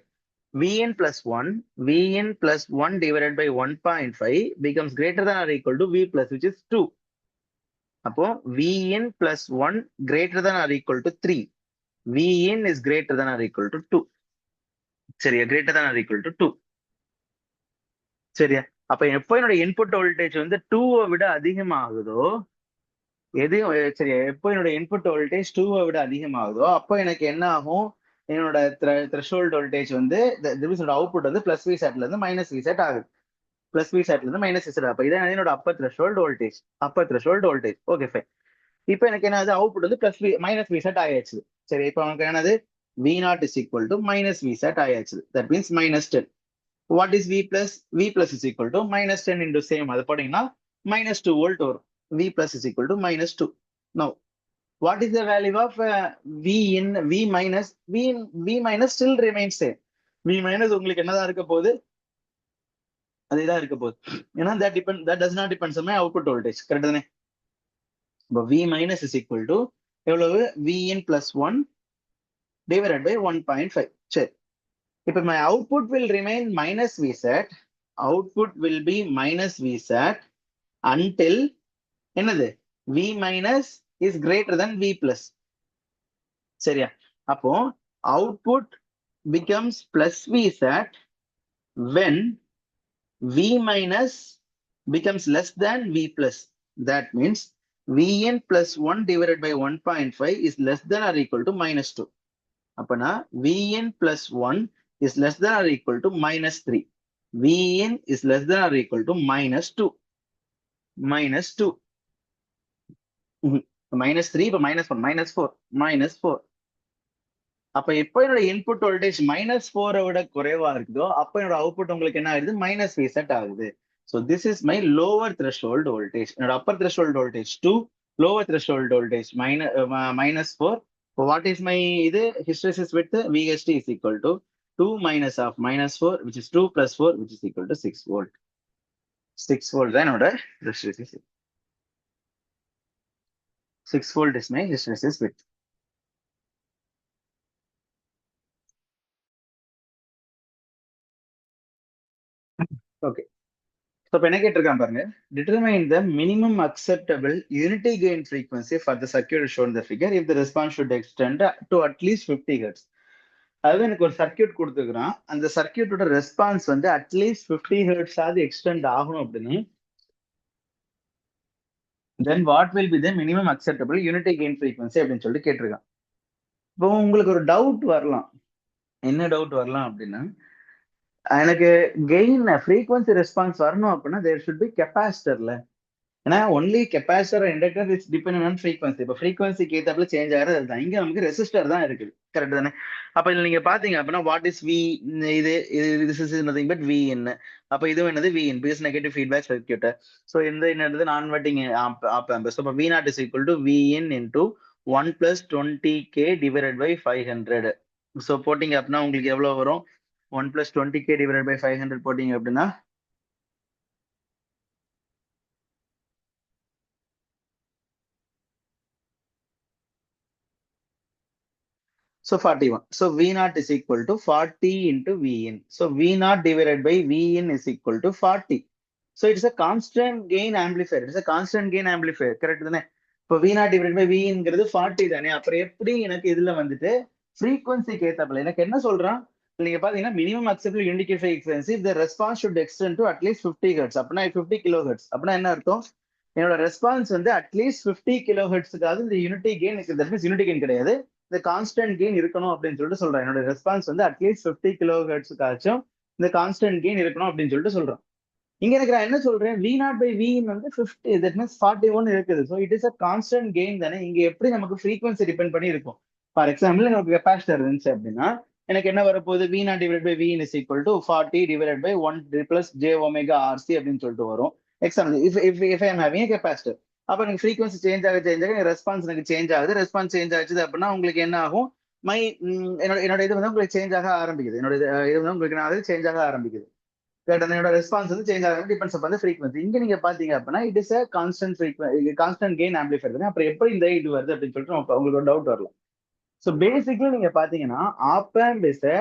Vn plus 1, Vn plus 1 divided by 1.5 becomes greater than or equal to V plus, which is 2. அப்போ Vn plus 1 greater than or equal to 3. Vn is greater than or equal to 2. சரியா? greater than or equal to 2. சரியா? அப்ப எப்போ என்னோட இன்புட் வோல்டேஜ் வந்து 2 விட அதிகமாகுதோ, எதையும் சரியா, எப்போ என்னோட இன்புட் வோல்டேஜ் 2 விட அதிகமாகுதோ அப்போ எனக்கு என்ன ஆகும், என்னோட த்ரெஷோல்ட் வோல்டேஜ் வந்து அவுட்புட் வந்து பிளஸ் வி செட்ல இருந்து மைனஸ் வி செட் ஆகுது. பிளஸ் வி செட்ல இருந்து மைனஸ் வி செட். அப்ப இதான் என்னோட upper threshold voltage. Okay fine. இப்போ எனக்கு என்ன ஆகுது, அவுட்புட் வந்து plus V minus V set ஆயாச்சு. சரி, இப்போ நமக்கு என்னது, V naught is equal to minus V set ஆயாச்சு. That means minus 10. What is V plus? V plus is equal to minus 10 into same, அது போட்டீங்கன்னா minus 2 volt வரும். V plus is equal to minus 2. Now, what is the value of V in V minus? V minus still remains same. V minus உங்களுக்கு என்னதான் இருக்க போகுது, அதேதான் இருக்க போகுது. ஏன்னா that does not depends on my output voltage. Correct தானே? இப்போ V minus is equal to எவ்வளவு, V in plus 1 divided by 1.5. சரி, இப்போ my output will remain minus V set. Output will be minus V set until என்னது, V minus is greater than V plus. சரியா? அப்போ output becomes plus V set when V minus becomes less than V plus. That means Vn plus 1 divided by 1.5 is less than or equal to minus 2. அப்பனா Vn plus 1 is less than or equal to minus 3. Vn is less than or equal to minus 2. Minus 2. minus 3, இப்போ minus 1, minus 4. அப்ப எப்போ என்னோட இன்புட் வோல்டேஜ் minus 4 விட குறைவா இருக்குதோ அப்போ என்னோட அவுட்புட் உங்களுக்கு என்ன ஆகுது, மைனஸ் V set ஆகுது. So this is my lower threshold voltage. என்னோட upper threshold voltage 2, lower threshold voltage minus 4. So what is my இது hysteresis width? VST is equal to 2 minus of minus 4, which is 2 plus 4, which is equal to 6 volt. 6 volt தான் என்னோட hysteresis. 6 volt is my hysteresis width. Okay. So இப்போ என்ன கேட்டிருக்கான் பாருங்க, determine the minimum acceptable unity gain frequency for the circuit shown in the figure if the response should extend to at least 50 hertz. அதாவது எனக்கு ஒரு சர்க்கியூட் கொடுத்துக்கிறான், அந்த சர்க்கியூட்டோட ரெஸ்பான்ஸ் வந்து அட்லீஸ்ட் 50 ஹெர்ட்ஸ் ஆகுது எக்ஸ்டெண்ட் ஆகணும் அப்படின்னு then what will be the minimum acceptable unity gain frequency அப்படின்னு சொல்லிட்டு கேட்டிருக்கான். இப்போ உங்களுக்கு ஒரு டவுட் வரலாம், என்ன டவுட் வரலாம் அப்படின்னா, எனக்கு கெயின் ஃப்ரீக்வன்சி ரெஸ்பான்ஸ் வரணும் அப்படின்னா தேர் ஷுட் பி கெப்பாசிட்டர்ல. ஏன்னா only capacitor inductor is depend on frequency. இப்போ ஃப்ரீக்வன்சிக்கு ஏத்தாப்புல சேஞ்ச் ஆகிறது அதுதான். இங்க நமக்கு ரெசிஸ்டர் தான் இருக்குது, கரெக்ட் தானே? அப்ப இதுல நீங்க பாத்தீங்க அப்படின்னா வாட் இஸ் வி, இது this is nothing but V in. அப்ப இதுவும் என்னது வி இன் பிஸ் நெகட்டிவ் ஃபீட்பேக் சர்க்யூட். ஸோ இந்த என்னது நான் inverting op amp. So V naught is equal to V in into 1 + 20k divided by 500. So போட்டிங்க அப்படின்னா உங்களுக்கு எவ்வளவு வரும்? 1 + 20k டிவைடட் பை 500 போட்டிங்க அப்படின்னா so 41. So V naught is equal to 40 into V in. So V naught divided by V in is equal to 40. So it's a constant gain amplifier. It's a constant gain amplifier. Correct தானே? இப்போ V naught divided by V inங்கிறது 40 தானே. அப்புறம் எப்படி எனக்கு இதுல வந்துட்டு ஃப்ரீக்வன்சிக்கு ஏத்தாப்புல எனக்கு என்ன சொல்றான்? நீங்க பாத்தீங்கன்னா minimum acceptable unity frequency the response should extend to at least 50 hertz. அப்படின்னா 50 கிலோ ஹெர்ட்ஸ். அப்படின்னா என்ன அர்த்தம்? என்னோட ரெஸ்பான்ஸ் வந்து அட்லீஸ்ட் 50 கிலோ ஹெர்ட்ஸுக்காவது இந்த unity gain, that means unity gain கிடையாது, இந்த கான்ஸ்டன்ட் கெயின் இருக்கணும் அப்படின்னு சொல்லிட்டு சொல்றேன். என்னோட ரெஸ்பான்ஸ் வந்து அட்லீஸ்ட் 50 கிலோ ஹெர்ட்ஸுக்காச்சும் இந்த கான்ஸ்டன்ட் கெயின் இருக்கணும் அப்படின்னு சொல்லிட்டு சொல்றேன். இங்க எனக்கு நான் என்ன சொல்றேன்? V நாட் பை V வந்து 50, தட் மீன்ஸ் 41 இருக்குது. So it is a constant gain தானே. இங்க எப்படி நமக்கு ஃப்ரீக்வன்சி டிபெண்ட் பண்ணி இருக்கும்? ஃபார் எக்ஸாம்பிள் எனக்கு கெப்பாசிட்டர் இருந்துச்சு அப்படின்னா எனக்கு என்ன வரப்போகுது? V naught divide by V is equal to 40 divide by 1 plus j omega RC அப்படின்னு சொல்லிட்டு வரும். Example if I am having capacitor, அப்ப எனக்கு ஃப்ரீக்வன்சி சேஞ்ச் ஆக ரெஸ்பான்ஸ் எனக்கு சேஞ்ச் ஆகுது. ரெஸ்பான்ஸ் சேஞ்ச் ஆச்சு அப்படின்னா உங்களுக்கு என்ன ஆகும்? மை என்னோட இது வந்து உங்களுக்கு சேஞ்ச் ஆக ஆரம்பிக்குது. என்னோட இது வந்து உங்களுக்கு நான் சேஞ்ச் ஆக ஆரம்பிக்குது. என்னோட ரெஸ்பான்ஸ் வந்து சேஞ்ச் ஆகும், டிபெண்ட்ஸ் அப்பான் தி ஃப்ரீக்வன்சி. இங்க நீங்க பாத்தீங்க அப்படின்னா it is a constant frequency, constant gain amplifier தானே. அப்புறம் எப்படி இந்த இது வருது அப்படின்னு சொல்லிட்டு உங்களுக்கு ஒரு டவுட் வரலாம். ஸோ பேசிக்கலி நீங்க பாத்தீங்கன்னா op amp is a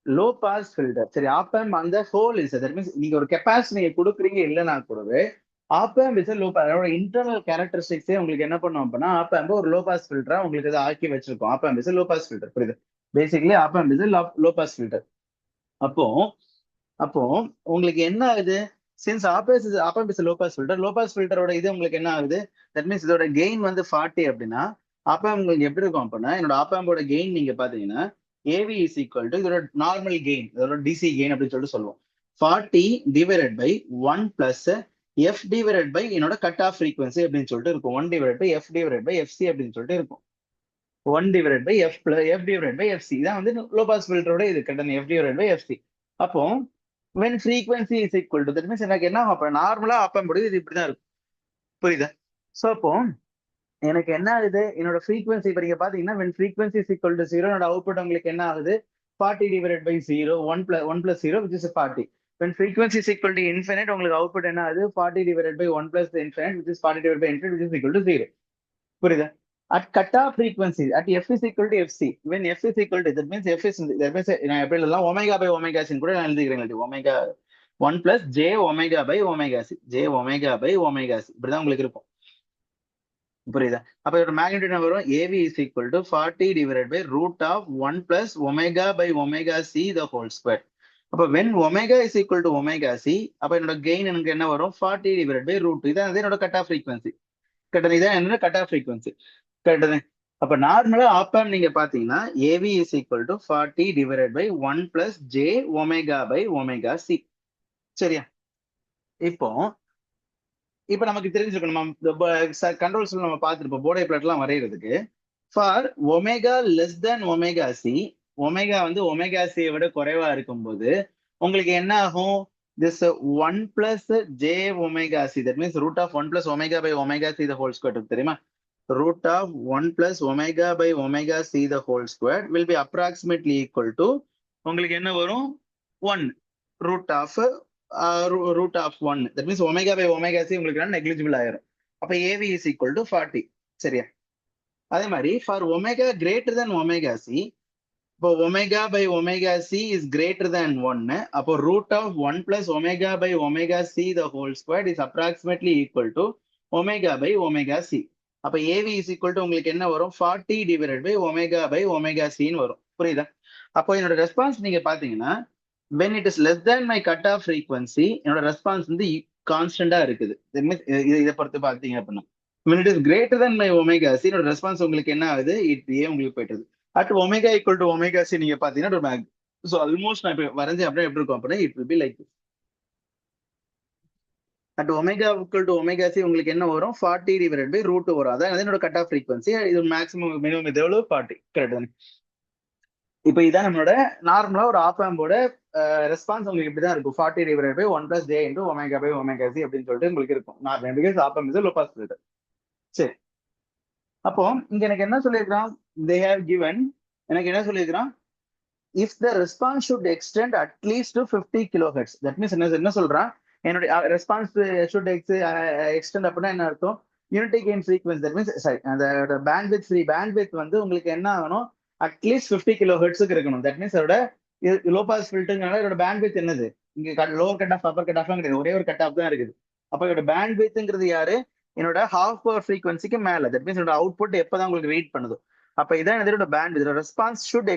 low pass filter. சரி, ஆப் ஆம்ப் அந்த ஹோல் இஸ் தட் மீன்ஸ் நீங்க ஒரு கெப்பாசிட்டி நீங்க கொடுக்குறீங்க இல்லைன்னா கூடவே op amp is low pass. அதோட இன்டர்னல் கேரக்டரிஸ்டிக்ஸே உங்களுக்கு என்ன பண்ணும் அப்படின்னா ஆப் ஆம்ப் ஒரு லோ பாஸ் ஃபில்டரா உங்களுக்கு இதை ஆக்கி வச்சிருக்கோம். Op amp is low pass filter, புரியுது? Basically op amp is low pass filter. அப்போ அப்போ உங்களுக்கு என்ன ஆகுது? Since op amp is low pass filter, low pass ஃபில்டரோட இது உங்களுக்கு என்ன ஆகுது? தட் மீன்ஸ் இதோட கெயின் வந்து 40 அப்படின்னா ஆப் ஆம்ப் உங்களுக்கு எப்படி இருக்கும் அப்படின்னா என்னோட ஆப் ஆம்போட கெயின் நீங்க பாத்தீங்கன்னா ஏவி இஸ் ஈக்குவல் டு இதோட நார்மல் கெயின், இதோட டிசி கெயின் அப்படின்னு சொல்லிட்டு சொல்லுவோம். 40 divided by 1 plus F divided by என்னோட கட் ஆஃப் ஃப்ரீக்வன்சி அப்படின்னு சொல்லிட்டு இருக்கும். 1 divided by F divided by FC அப்படின்னு சொல்லிட்டு இருக்கும். 1 divided by F plus F divided by FC தான் வந்து லோ பாஸ் ஃபில்டரோட இது கட்டணம், எஃப் டிவைடட் பை எஃப்சி. அப்போ when frequency is equal to, that means எனக்கு என்ன ஆகும்? நார்மலா ஆப் ஆம்ப் இது இப்படிதான் இருக்கும், புரியுதா? சோ அப்போ எனக்கு என்ன ஆகுது? என்னோட ஃப்ரீக்வன்சி இப்ப நீங்க பாத்தீங்கன்னா when frequency is equal to 0 என்னோட அவுட்புட் உங்களுக்கு என்ன ஆகுது? 40 divided by 0, 1 plus 0 which is 40. when frequency is equal to infinite உங்களுக்கு அவுட்புட் என்ன ஆகுது? 40 divided by 1 plus infinite which is 40 divided by infinite which is equal to 0. புரியுதா? at cutoff frequency at f is equal to fc, when f is equal to, that means f is, that means நான் எப்படி எழுதலாம்? ஒமேகா பை ஒமேகா சி கூட நான் எழுதிக்கிறேன். Omega 1 plus j omega by omega C, j omega by omega C, இப்படிதான் உங்களுக்கு இருக்கும், புரியுதா? அப்ப இதோட மேக்னிட்யூட் என்ன வரும்? av is equal to 40 divided by root of 1 plus omega by omega c the whole square. அப்ப when omega is equal to omega c, அப்ப என்னோட கெயின் எனக்கு என்ன வரும்? 40 divided by root 2. இதான் என்னோட கட் ஆஃப் ஃப்ரீக்வன்சி. கரெக்ட்? இதான் என்னோட கட் ஆஃப் ஃப்ரீக்வன்சி. கரெக்ட்? அப்ப நார்மலா ஆப் ஆம்ப் நீங்க பாத்தீங்கன்னா av is equal to 40 divided by 1 plus j omega by omega c. சரியா? இப்போ இப்ப நமக்கு தெரிஞ்சிருக்கணும், நம்ம கண்ட்ரோல்ஸ் நம்ம பார்த்துருப்போம் போர்டை பிளாட் எல்லாம் வரைகிறதுக்கு. For omega less than omega C, omega வந்து ஒமேகா சியை விட குறைவா இருக்கும்போது உங்களுக்கு என்ன ஆகும்? this 1 plus j omega c, that means root of 1 plus omega by omega c the whole square, தெரியுமா? root of 1 plus omega by omega c the whole square will be approximately equal to உங்களுக்கு என்ன வரும்? 1 root of root of 1, that means omega by omega c உங்களுக்கு negligible ஆயிரும். அப்ப av is equal to 40. சரியா? அதே மாதிரி for omega greater than omega c, இப்போ omega by omega C is greater than 1, அப்போ root of 1 plus omega by omega C the whole square is approximately equal to omega by omega C. அப்ப ஏவி இஸ் ஈக்குவல் டு உங்களுக்கு என்ன வரும்? 40 divided by omega by omega சின்னு வரும், புரியுதா? அப்போ என்னோட ரெஸ்பான்ஸ் நீங்க பாத்தீங்கன்னா when it is less than my cut off frequency, என்னோட ரெஸ்பான்ஸ் வந்து கான்ஸ்டன்டா இருக்குது. இதை பொறுத்து பார்த்தீங்க அப்படின்னா when it is greater than my omega c என்னோட ரெஸ்பான்ஸ் உங்களுக்கு என்ன ஆகுது, இப்படியே உங்களுக்கு போயிட்டு at omega equal to omega C நீங்க பாத்தீங்கன்னா ஒரு மேக். ஸோ ஆல்மோஸ்ட் நான் இப்போ வரைஞ்சு அப்படியே எப்படி இருக்கும் அப்படின்னா it will be like at omega equal to omega C உங்களுக்கு என்ன வரும், 40 டிவைடட் பை ரூட் வரும். அதான் என்னோட கட் ஆஃப் ஃப்ரீக்வன்சி. இது மேக்ஸிமம் மினிமம் இது எவ்வளவு 40, கரெக்ட் தானே? இப்போ இதான் நம்மளோட நார்மலா ஒரு ஆப் ஆம்போட ரெஸ்பான்ஸ் உங்களுக்கு இப்படிதான் இருக்கும், 40 divided by 1 plus J into omega by omega C அப்படின்னு சொல்லிட்டு உங்களுக்கு இருக்கும் normal, because op amp is low pass filter. சரி, அப்போ இங்க எனக்கு என்ன சொல்லியிருக்கான், தே ஹேவ் கிவன், எனக்கு என்ன சொல்லியிருக்கான், if the response should extend at least to 50 kilohertz. That means என்ன சொல்றான், என்னுடைய ரெஸ்பான்ஸ் ஷுட் எக்ஸ்டெண்ட் அப்படின்னா என்ன அர்த்தம், unity gain frequency. That means sorry, அந்த பேண்ட்வித் ஃப்ரீ பேண்ட்வித் வந்து உங்களுக்கு என்ன ஆகணும், அட்லீஸ்ட் 50 கிலோஹெர்ட்ஸுக்கு இருக்கணும். தட் மீன்ஸ் அதோட லோ பாஸ் ஃபில்டர்னால இதோட பேண்ட்வித் என்னது, இங்க lower cut off upper cut off கிடையாது, ஒரே ஒரு கட் ஆஃப் தான் இருக்குது. அப்போ இதோட பேண்ட்வித்ங்கிறது யாரு, என்னோட ஹாஃப் பவர் ஃப்ரீக்வன்சிக்கு மேல. தட் மீன்ஸ் என்னோட அவுட்புட் எப்பதான் உங்களுக்கு ரீட் பண்ணுது. அப்ப இதான் இதோட bandwidth response should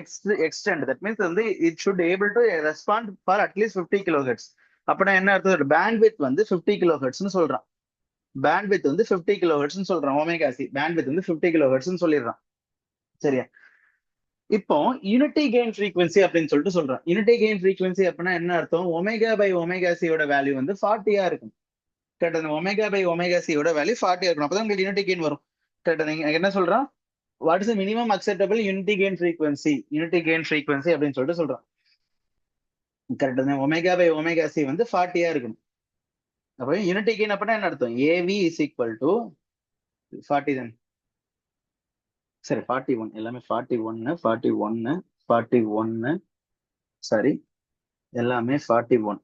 extend. That means வந்து it should able to respond for at least 50 kilohertz. அப்படின்னா என்ன அர்த்தம், பேண்ட் வித் வந்து 50 கிலோஹெர்ட்ஸ்னு சொல்றான். பேண்ட் வித் வந்து 50 கிலோஹெர்ட்ஸ்னு சொல்றான் ஒமேகா சி. பேண்ட் வித் வந்து 50 கிலோஹெர்ட்ஸ்னு சொல்லிடுறான். சரியா? இப்போ யூனிட்டி கெயின் ஃப்ரீக்வன்சி அப்படின்னு சொல்லிட்டு சொல்றான். யூனிட்டி கெயின் ஃப்ரீக்வன்சி அப்படின்னா என்ன அர்த்தம், ஒமேகா பை ஒமேகா சியோட வேல்யூ வந்து 40 இருக்கும். கரெக்ட்? ஒமேகா பை ஒமேகா சியோட வேல்யூ 40 இருக்கணும், அப்பதான் உங்களுக்கு யூனிட்டி கெயின் வரும். கரெக்ட்? நீங்க என்ன சொல்றான், what is minimum acceptable unity gain frequency, unity gain frequency அப்படின்னு சொல்லிட்டு சொல்றான். Correct? Omega by omega C வந்து 40 இருக்கணும். அப்போ யூனிட்டி கெயின் அப்படின்னா என்ன அர்த்தம், ஏவி இஸ் ஈக்குவல் டு 40 தான். சரி, 41 எல்லாமே 41 41 41 சாரி எல்லாமே 41.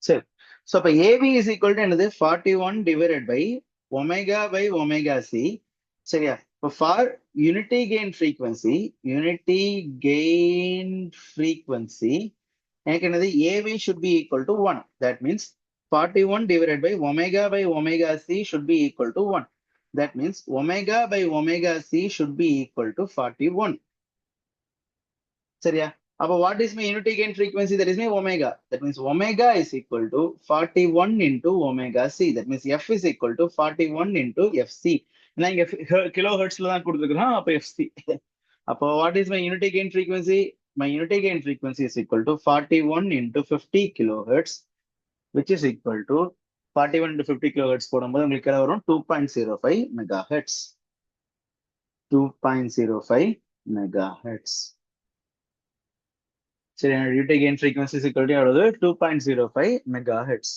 சரி, ஸோ அப்போ ஏவி இஸ் ஈக்குவல் டு என்னது, 41 டிவைடட் பை ஒமேகா சி. சரியா? இப்போ for unity gain frequency, unity gain frequency எனக்கு என்னது, AV should be equal to 1. That means 41 divided by omega C should be equal to 1. That means omega by omega C should be equal to 41. சரியா? அப்போ what is my unity gain frequency, that is my omega. That means omega is equal to 41 into omega C. That means F is equal to 41 into FC. நான் இங்க கிலோ ஹெர்ட்ஸ்ல தான் கொடுத்துருக்கோம், அப்போ எஃப்சி. அப்போ what is my unity gain frequency, my unity gain frequency is equal to 41 into 50 kilohertz, which is equal to 41 into 50 kilohertz போடும்போது உங்களுக்கு வரும் 2.05 megahertz. 2.05 megahertz. சரி, unity gain frequency is equal to எவ்வளவு, 2.05 megahertz.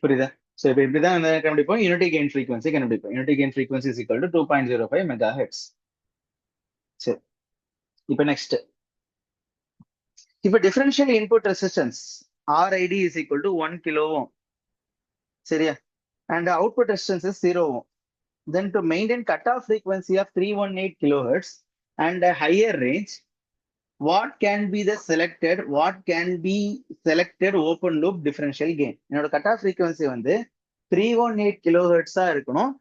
புரியுதா? சோ இப்போ இப்படிதான் கண்டுபிடிப்போம் யூனிட்டி கெயின் ஃப்ரீக்வன்சி கண்டுபிடிப்போம். Unity gain frequency is equal to 2.05 megahertz. சரி, இப்போ நெக்ஸ்ட், இப்போ differential input resistance RID is equal to 1 kilo ohm. சரியா? And output resistance is 0 ohm. Then to maintain cutoff frequency of 318 kilohertz and a higher range, what can be selected open loop differential gain? என்னோட cutoff frequency வந்து 318 கிலோஹெர்ட்ஸா இருக்கணும்,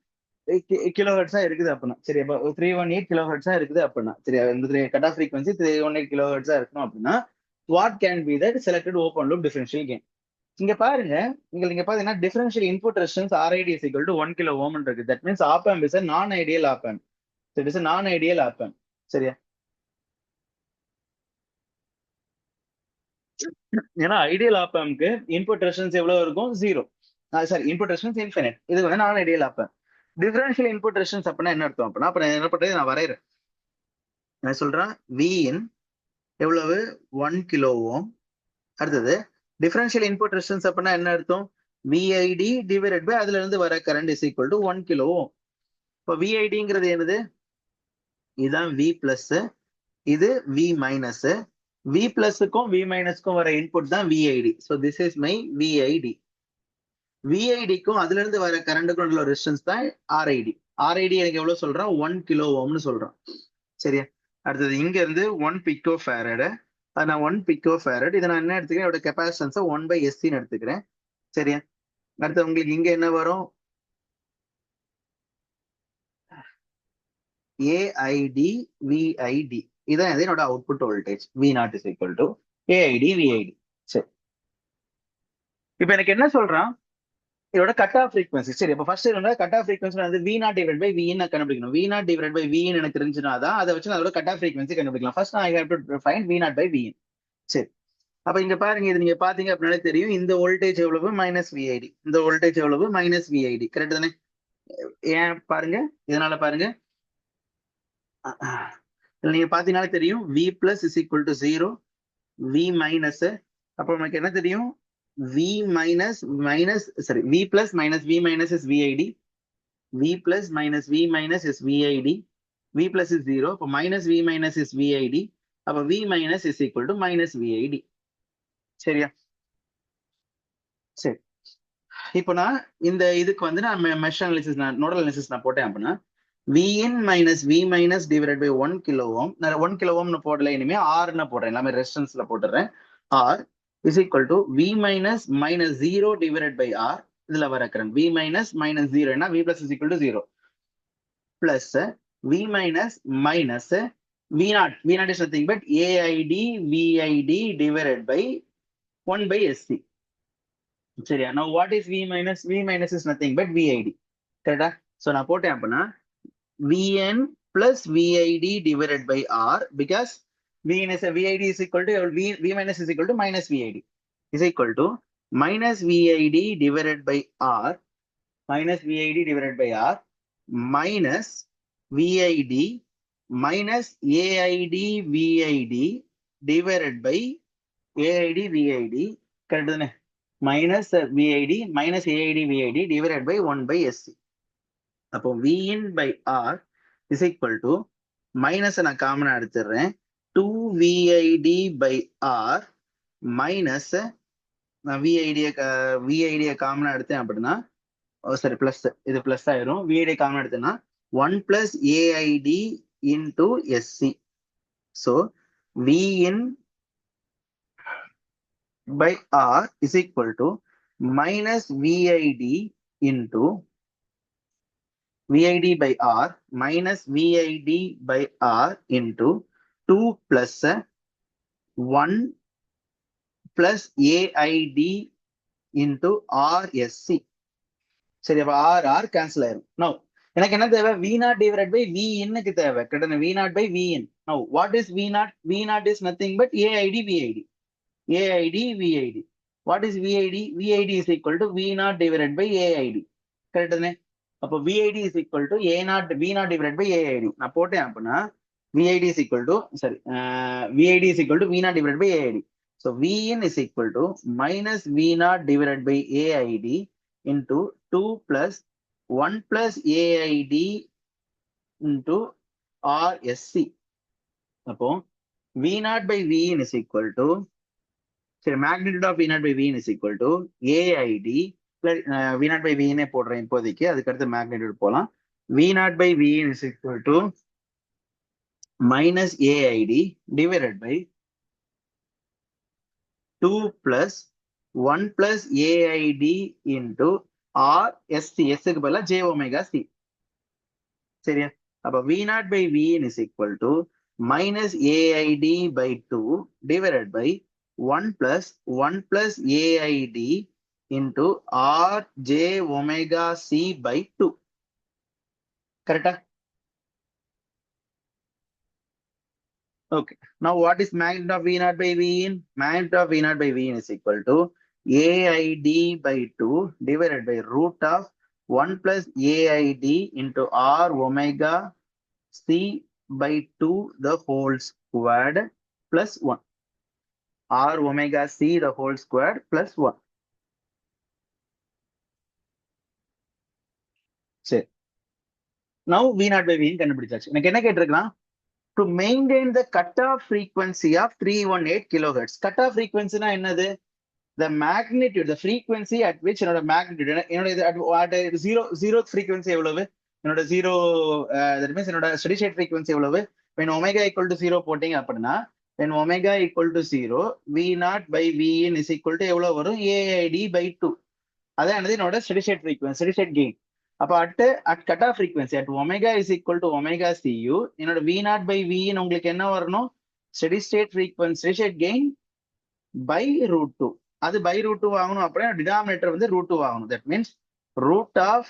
கிலோஹெர்ட்ஸா இருக்குது அப்படின்னா. சரி, அப்போ 318 கிலோஹெர்ட்ஸா இருக்குது அப்படின்னா, சரி, இந்த cutoff frequency 318 கிலோஹெர்ட்ஸா இருக்கணும் அப்படின்னா what can be that selected open loop differential gain? இங்க பாருங்க, நீங்க பாத்தீங்கன்னா differential input resistance RID is equal to 1 kilo ohm இருக்கு. That means op amp is a non-ideal op amp. It is a non-ideal op amp. சரியா? ஏன்னா ஐடியல் ஆப் ஆம்ப்க்கு இன்புட் ரெசிஸ்டன்ஸ் எவ்வளவு இருக்கும், 0. Sorry, input resistance infinite. இது வந்து நான் ideal op amp. Differential input resistance அப்படின்னா என்ன அர்த்தம் அப்படின்னா, அப்ப என்ன பண்றது, நான் வரைகிறேன். நான் சொல்றேன் Vin எவ்வளவு, 1 கிலோ ஓம். அடுத்தது டிஃபரன்ஷியல் இன்புட் ரெசிஸ்டன்ஸ் அப்படின்னா என்ன அர்த்தம், VID டிவைடட் பை அதுல இருந்து வர current is equal to 1 kilo ஓம். இப்போ VIDங்கிறது என்னது, இதுதான் V பிளஸ், இது V மைனஸ். V பிளஸுக்கும் V மைனஸ்க்கும் வர இன்புட் தான் VID. So this is my VID. VIDக்கும் அதுல இருந்து வர கரண்ட்டுக்கும் உள்ள ரெசிஸ்டன்ஸ் தான் RID. RID எனக்கு எவ்வளவு சொல்றான், 1 கிலோ ஓம்னு சொல்றான். சரியா? அடுத்தது இங்க இருந்து 1 பிகோ ஃபேரட், அது நான் 1 பிகோ ஃபேரட். இதை நான் என்ன எடுத்துக்கிறேன், என்னோட கெப்பாசிட்டன்ஸை 1/SCன்னு எடுத்துக்கிறேன். சரியா? அடுத்து உங்களுக்கு இங்க என்ன வரும், ஏஐடி விஐடி. இதான் என்னோட output voltage. V0 is equal to AIT VIT. சரி, இப்போ எனக்கு என்ன சொல்றான், இதோட கட் ஆஃப் ஃப்ரீக்வன்சி. சரி, இப்போ ஃபர்ஸ்ட் என்னோட கட் ஆஃப் ஃப்ரீக்வன்சி வந்து V0 டிவைட் பை Vin கண்டுபிடிக்கணும். V0 டிவைட் பை Vin எனக்கு தெரிஞ்சுனா தான் அதை வச்சு அதோட கட் ஆஃப் ஃப்ரீக்வன்சி கண்டுபிடிக்கலாம். ஃபர்ஸ்ட் நான் I have to find V0 by Vin. சரி, அப்ப இங்க பாருங்க, இது நீங்க பாத்தீங்க அப்படின்னாலே தெரியும், இந்த வோல்டேஜ் எவ்வளவு, -VID. இந்த வோல்டேஜ் எவ்வளவு, -VID. கரெக்ட் தானே? ஏன் பாருங்க, இதனால பாருங்க, நீங்க பாத்தீங்கன்னாலே தெரியும், V plus is equal to 0, V minus, அப்போ நமக்கு என்ன தெரியும், V minus minus sorry V plus minus V minus is VID, V plus minus V minus is VID, V plus is 0, அப்போ minus V minus is VID, அப்போ V minus is equal to -VID. சரியா? சரி, இப்போ நான் இந்த இதுக்கு வந்து நான் மெஷ் அனாலிசிஸ், நான் நோடல் அனாலிசிஸ் நான் போட்டேன் அப்படின்னா, Vin minus V minus divide by 1 kilo ohm. நான் 1 கிலோ ஓம்னு போடல, இனிமே ஆர்னு போடுறேன், எல்லாமே ரெசிஸ்டன்ஸ்ல போட்டுறேன். R is equal to V minus minus 0 divide by R. இதுல வர கரண்ட் V மைனஸ் மைனஸ் 0 என்ன, V plus is equal to 0 plus V minus minus V0. V0 is nothing but ஏஐடி விஐடி டிவைட் பை 1/SC. சரியா? now what is V minus? V minus is nothing but VID. கரெக்டா? சோ நான் போட்டேன் அப்படின்னா Vn plus VID divided by R, because Vn is a VID is equal to V minus is equal to minus VID is equal to minus VID divided by R, minus VID divided by R minus VID minus AID VID divided by AID VID. Correct தானே? minus VID minus AID VID divided by 1/SC. அப்போ Vin by R is equal to minus நான் காமனா எடுத்துடுறேன், 2VID by R மைனஸ் நான் VID காமனா எடுத்தேன் அப்படின்னா, சரி பிளஸ், இது பிளஸ் ஆயிரும். VID காமனா எடுத்தேன்னா 1 plus AID into SC. so Vin by R is equal to minus VID into VID by R minus VID by R into 2 plus 1 plus AID into RSC. சரி, அப்ப R cancel ஆயிரும். Now எனக்கு என்ன தேவை, V0 divided by Vin க்கு தேவை. Correct? V0 by Vin. Now what is V0? V0 is nothing but AID VID. AID VID. What is VID? VID is equal to V0 divided by AID. Correct தானே? அப்போ VID is equal to V0 divided by AID. நான் போட்டேன் அப்படின்னா VID is equal to VID is equal to V0 divided by AID. So Vin is equal to minus V0 divided by AID into 2 plus 1 plus AID into RSC. அப்போ V0 by Vin is equal to, சரி, magnitude of V0 by Vin is equal to AID V0 by Vin போடுறேன் இப்போதைக்கு, அதுக்கடுத்து magnitude போலாம். V0 by Vin is equal to minus AID divided by 2 plus 1 plus AID into RSC. S க்கு பதிலா J omega C. சரியா? அப்ப V0 by Vin is equal to minus AID by 2 divided by 1 plus AID into R J omega C by 2. கரெக்டா? Okay. Now what is magnitude of V0 by Vin? Magnitude of V0 by Vin is equal to AID by 2 divided by root of 1 plus AID into R omega C by 2 the whole squared plus 1. R omega C the whole squared plus 1. சரி, now V0 by Vin கண்டுபிடிச்சாச்சு. எனக்கு என்ன கேட்டிருக்கலாம், to maintain the cutoff frequency of 318 kilohertz. Cutoff frequency na என்னது, the magnitude, the frequency at which என்னோட magnitude, என்னோட zero frequency எவ்வளவு, என்னோட zero that means என்னோட steady state frequency எவ்வளவு, when omega equal to 0 போட்டீங்க அப்படின்னா when omega equal to 0, v naught by vin is equal to எவ்வளவு வரும்? aid by 2. அதான் என்னோட steady state frequency, steady state gain. அப்ப at cutoff frequency at omega is equal to omega cu, என்னோட v naught by vin உங்களுக்கு என்ன வரணும்? steady state frequency, steady state gain by root 2. அது by root 2 ஆகணும். அப்படியே denominator வந்து root 2 ஆகணும். That means root of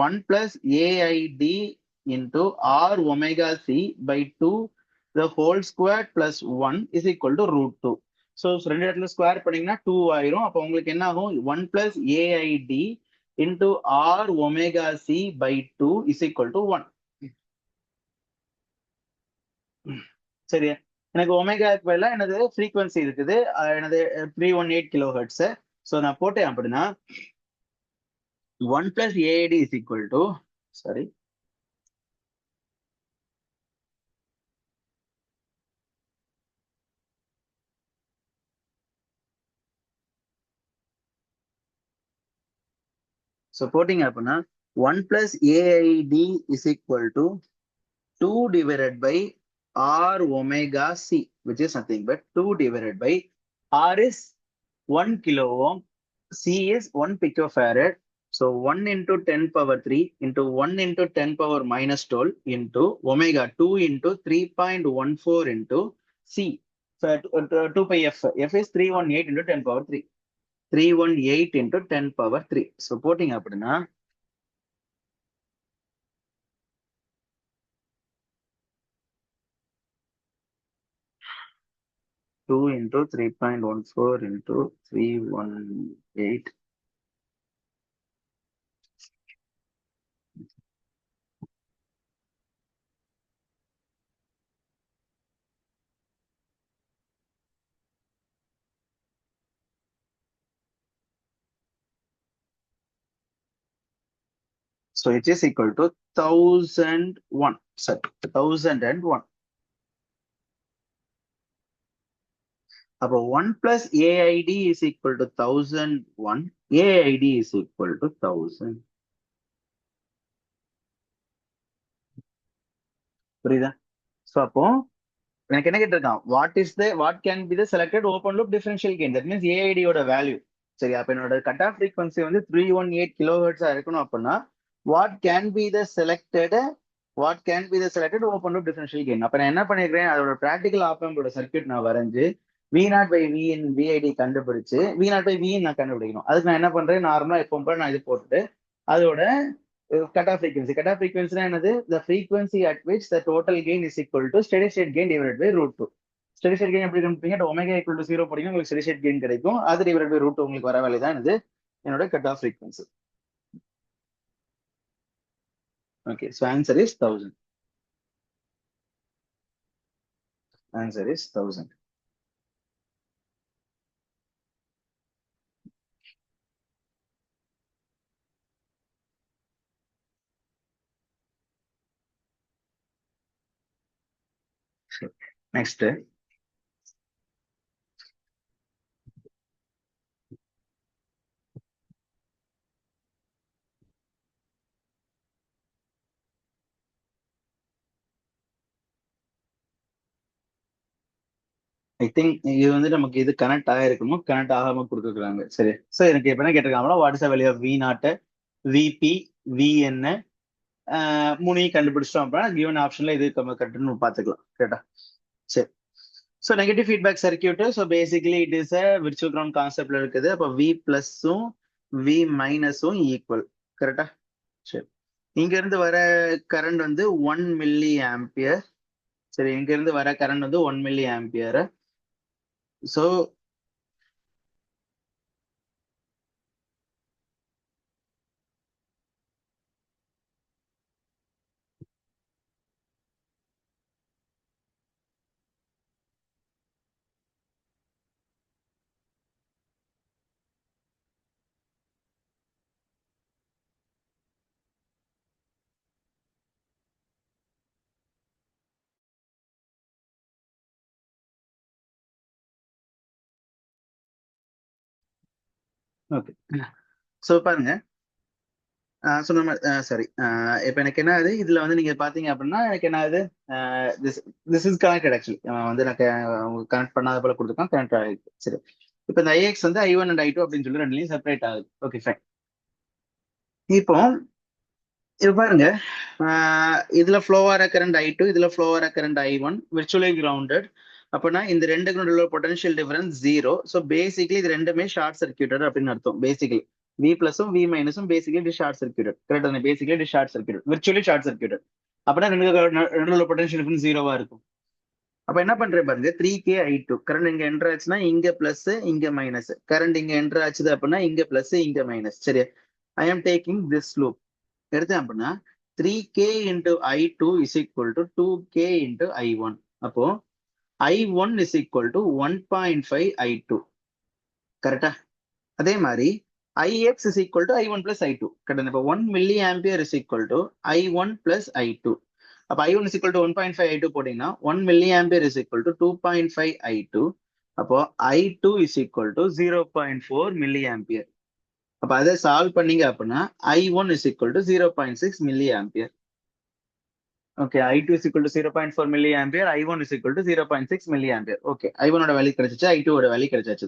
1 plus aid into r omega c by 2 the whole square plus 1 is equal to root 2. So ரெண்டு இடத்துல ஸ்கொயர் பண்ணீங்கன்னா 2 ஆயிரும். அப்போ உங்களுக்கு என்ன ஆகும்? 1 plus aid into r omega c by 2 is equal to 1. சரியா? எனக்கு ஒமேகாக்கு பதிலா எனது ஃப்ரீக்வன்சி இருக்குது, எனது 318 கிலோ ஹெர்ட்ஸ். ஸோ நான் போட்டேன் அப்படின்னா 1 plus aid is equal to, sorry, so போட்டிங்க அப்படின்னா 1 plus aid is equal to 2 divided by r omega c, which is nothing but 2 divided by r is 1 kilo ohm, c is 1 picofarad. So 1 into 10 power 3 into 1 into 10 power minus 12 into omega 2 into 3.14 into c. So 2 pi f. F is 318 into 10 power 3. 318 into 10 power 3. So போட்டிங்க அப்படின்னா 2 into 3.14 into 318. So it is equal to 1001. Sorry, 1001. அப்போ 1 plus aid is equal to 1001. aid is equal to 1000. புரியுதா? ஸோ அப்போ எனக்கு என்ன கேட்டிருக்கான்? What can be the selected open loop differential gain? That means AIT யோட வேல்யூ. சரி, அப்ப என்னோட கட் ஆஃப் ஃப்ரீக்வன்சி வந்து 318 கிலோ ஹெர்ட்ஸா இருக்கணும் அப்படின்னா what can be the selected open loop differential gain? அப்ப நான் என்ன பண்ணிருக்கேன்? அதோட பிராக்டிகல் ஆப்பம்போட சர்க்யூட் நான் வரைஞ்சு V naught by V in கண்டுபிடிச்சு V naught by V in கண்டுபிடிக்கணும். அதுக்கு நான் என்ன பண்றேன்? நார்மலா எப்போ போல நான் இது போட்டுட்டு அதோட cutoff frequency. Cutoff frequency என்னது? The frequency at which the total gain is equal to steady state gain divided by root 2. Steady state gain எப்படி கண்டுபிடிப்பீங்க? omega equal to 0 போட்டீங்கன்னா உங்களுக்கு steady state gain கிடைக்கும். அது divided by root 2 உங்களுக்கு வர வேலை தான் இது என்னோட cutoff frequency. Okay, so answer is 1000. Answer is 1000. Next. I think இது வந்து நமக்கு இது கனெக்ட் ஆகிருக்கணும், கனெக்ட் ஆகாம கொடுத்துருக்காங்க. சரி, ஸோ எனக்கு எப்ப என்ன கேட்டிருக்காங்களோ what is the value of V naught, VP, VN மூணையும் கண்டுபிடிச்சிட்டோம் அப்படின்னா கிவன் ஆப்ஷன்ல இது கரெக்ட்னு பார்த்துக்கலாம். கரெக்டா? சரி. So negative feedback circuit. So basically it is a virtual ground கான்செப்ட்ல இருக்குது. அப்போ வி பிளஸும் வி மைனஸும் ஈக்குவல். கரெக்டா? சரி. இங்க இருந்து வர கரண்ட் வந்து 1 மில்லி ஆம்பியர். சரி, இங்க இருந்து வர கரண்ட் வந்து 1 milli ampere. So okay, so பாருங்க, ஸோ நம்ம சாரி, இப்போ எனக்கு என்ன ஆகுது இதுல வந்து நீங்க பாத்தீங்க அப்படின்னா எனக்கு என்ன ஆகுது, this this is connected actually. வந்து எனக்கு கனெக்ட் பண்ணாத போல கொடுத்துருக்கான், கனெக்ட் ஆகிருக்கு. சரி, இப்போ இந்த ஐஎக்ஸ் வந்து I1 அண்ட் I2 அப்படின்னு சொல்லி ரெண்டுலையும் செப்பரேட் ஆகுது. Okay fine. இப்போ இது பாருங்க, இதுல ஃப்ளோவா கரண்ட் I2, இதுல ஃப்ளோவா கரண்ட் I1 விர்ச்சுவலி கிரவுண்டட். அப்படின்னா இந்த ரெண்டுக்கு உள்ள பொட்டன்ஷியல் டிஃபரன்ஸ் 0. ஸோ பேசிக்கலி இது ரெண்டுமே ஷார்ட் சர்க்யூட்டட் அப்படின்னு அர்த்தம். பேசிக்கலி V பிளஸும் V மைனஸும் basically it short circuited. Correct, basically it short circuited, virtually short circuited. அப்படின்னா ரெண்டு உள்ள பொட்டன்ஷியல் டிஃபரன்ஸ் 0வா இருக்கும். அப்ப என்ன பண்றேன் பாருங்க, 3K I2 கரண்ட் இங்க என்டர் ஆச்சுன்னா இங்க பிளஸ் இங்க மைனஸ், கரண்ட் இங்க என்டர் ஆச்சுது அப்படின்னா இங்க பிளஸ் இங்க மைனஸ். சரி, ஐ ஆம் டேக்கிங் திஸ் லூப். எடுத்தேன் அப்படின்னா 3K into I2 is equal to 2K into I1. அப்போ I1 is equal to 1.5 I2. கரெக்டா? அதே மாதிரி Ix is equal to I1 plus I2. கரெக்டா? இப்போ 1 milli ampere is equal to I1 plus I2. அப்ப I1 is equal to 1.5 I2 போட்டீங்கன்னா 1 milli ampere is equal to 2.5 I2. அப்போ I2 is equal to 0.4 milli ampere. அப்ப அதை சால்வ் பண்ணீங்க அப்படின்னா I1 is equal to 0.6 milli ampere. Okay, I2 is equal to 0.4 milli ampere, I1 is equal to 0.6 milli ampere. Okay, I1 ஓட வேல்யூ கிடைச்சிச்சு, I2 ஓட வேல்யூ கிடைச்சாச்சு.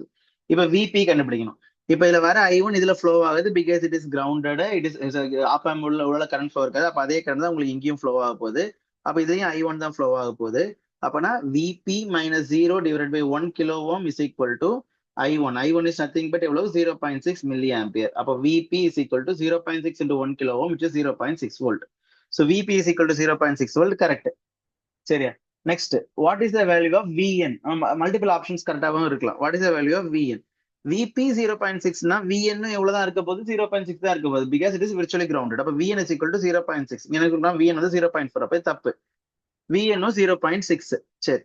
இப்ப VP கண்டுபிடிக்கணும். இப்ப இதுல வர I1 இதுல ஃப்ளோ ஆகுது, because it is grounded, it is op amp உள்ள கரண்ட் ஃப்ளோ இருக்காது. அப்ப அதே கரண்ட் தான் உங்களுக்கு இங்கேயும் ஃப்ளோ ஆக போகுது. அப்ப இதுலயும் I1 தான் ஃப்ளோ ஆக போகுது. அப்பனா VP minus 0 divided by 1 kilo ohm is equal to I1. I1 is nothing but எவ்வளவு 0.6 மில்லி ஆம்பியர். அப்ப VP is equal to 0.6 into 1 kilo ohm, which is 0.6 volt. So VP is equal to 0.6 volt, correct. சரியா? Next, what is the value of VN? Multiple options கரெக்டாகவும் இருக்கலாம். What is the value of VN? VP 0.6 னா VN எவ்வளவுதான் இருக்க போகுது? 0.6 தான் இருக்க போகுது, because it is virtually grounded. அப்ப VN is equal to 0.6. எனக்கு VN வந்து 0.4, அப்ப தப்பு. VN 0.6. சரி,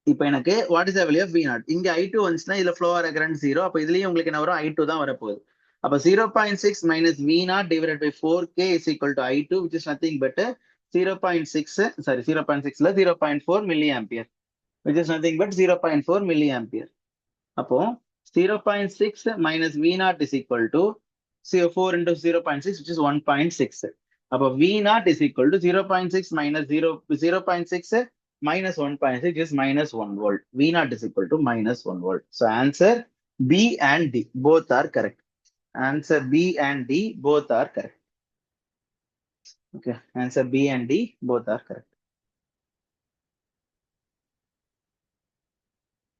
இப்போ எனக்கு what is the value of V0? இங்க I2 வந்துச்சுன்னா இதுல ஃப்ளோ ஆகிற கரண்ட் 0. அப்ப இதுலயும் உங்களுக்கு என்ன வரும்? I2 தான் வரப்போகுது. அப்ப 0.6 minus V0 divided by 4K is equal to I2, which is nothing but 0.6, sorry 0.6 ல 0.4 milli ampere, which is nothing but 0.4 milli ampere. அப்போ 0.6 minus V0 is equal to 4 into 0.6, which is 1.6. அப்போ V0 is equal to 0.6 minus 0.6 minus 1.6 is minus 1 volt. V0 is equal to minus 1 volt. So answer B and D both are correct. Answer B and D both are correct. Okay, answer B and D both are correct.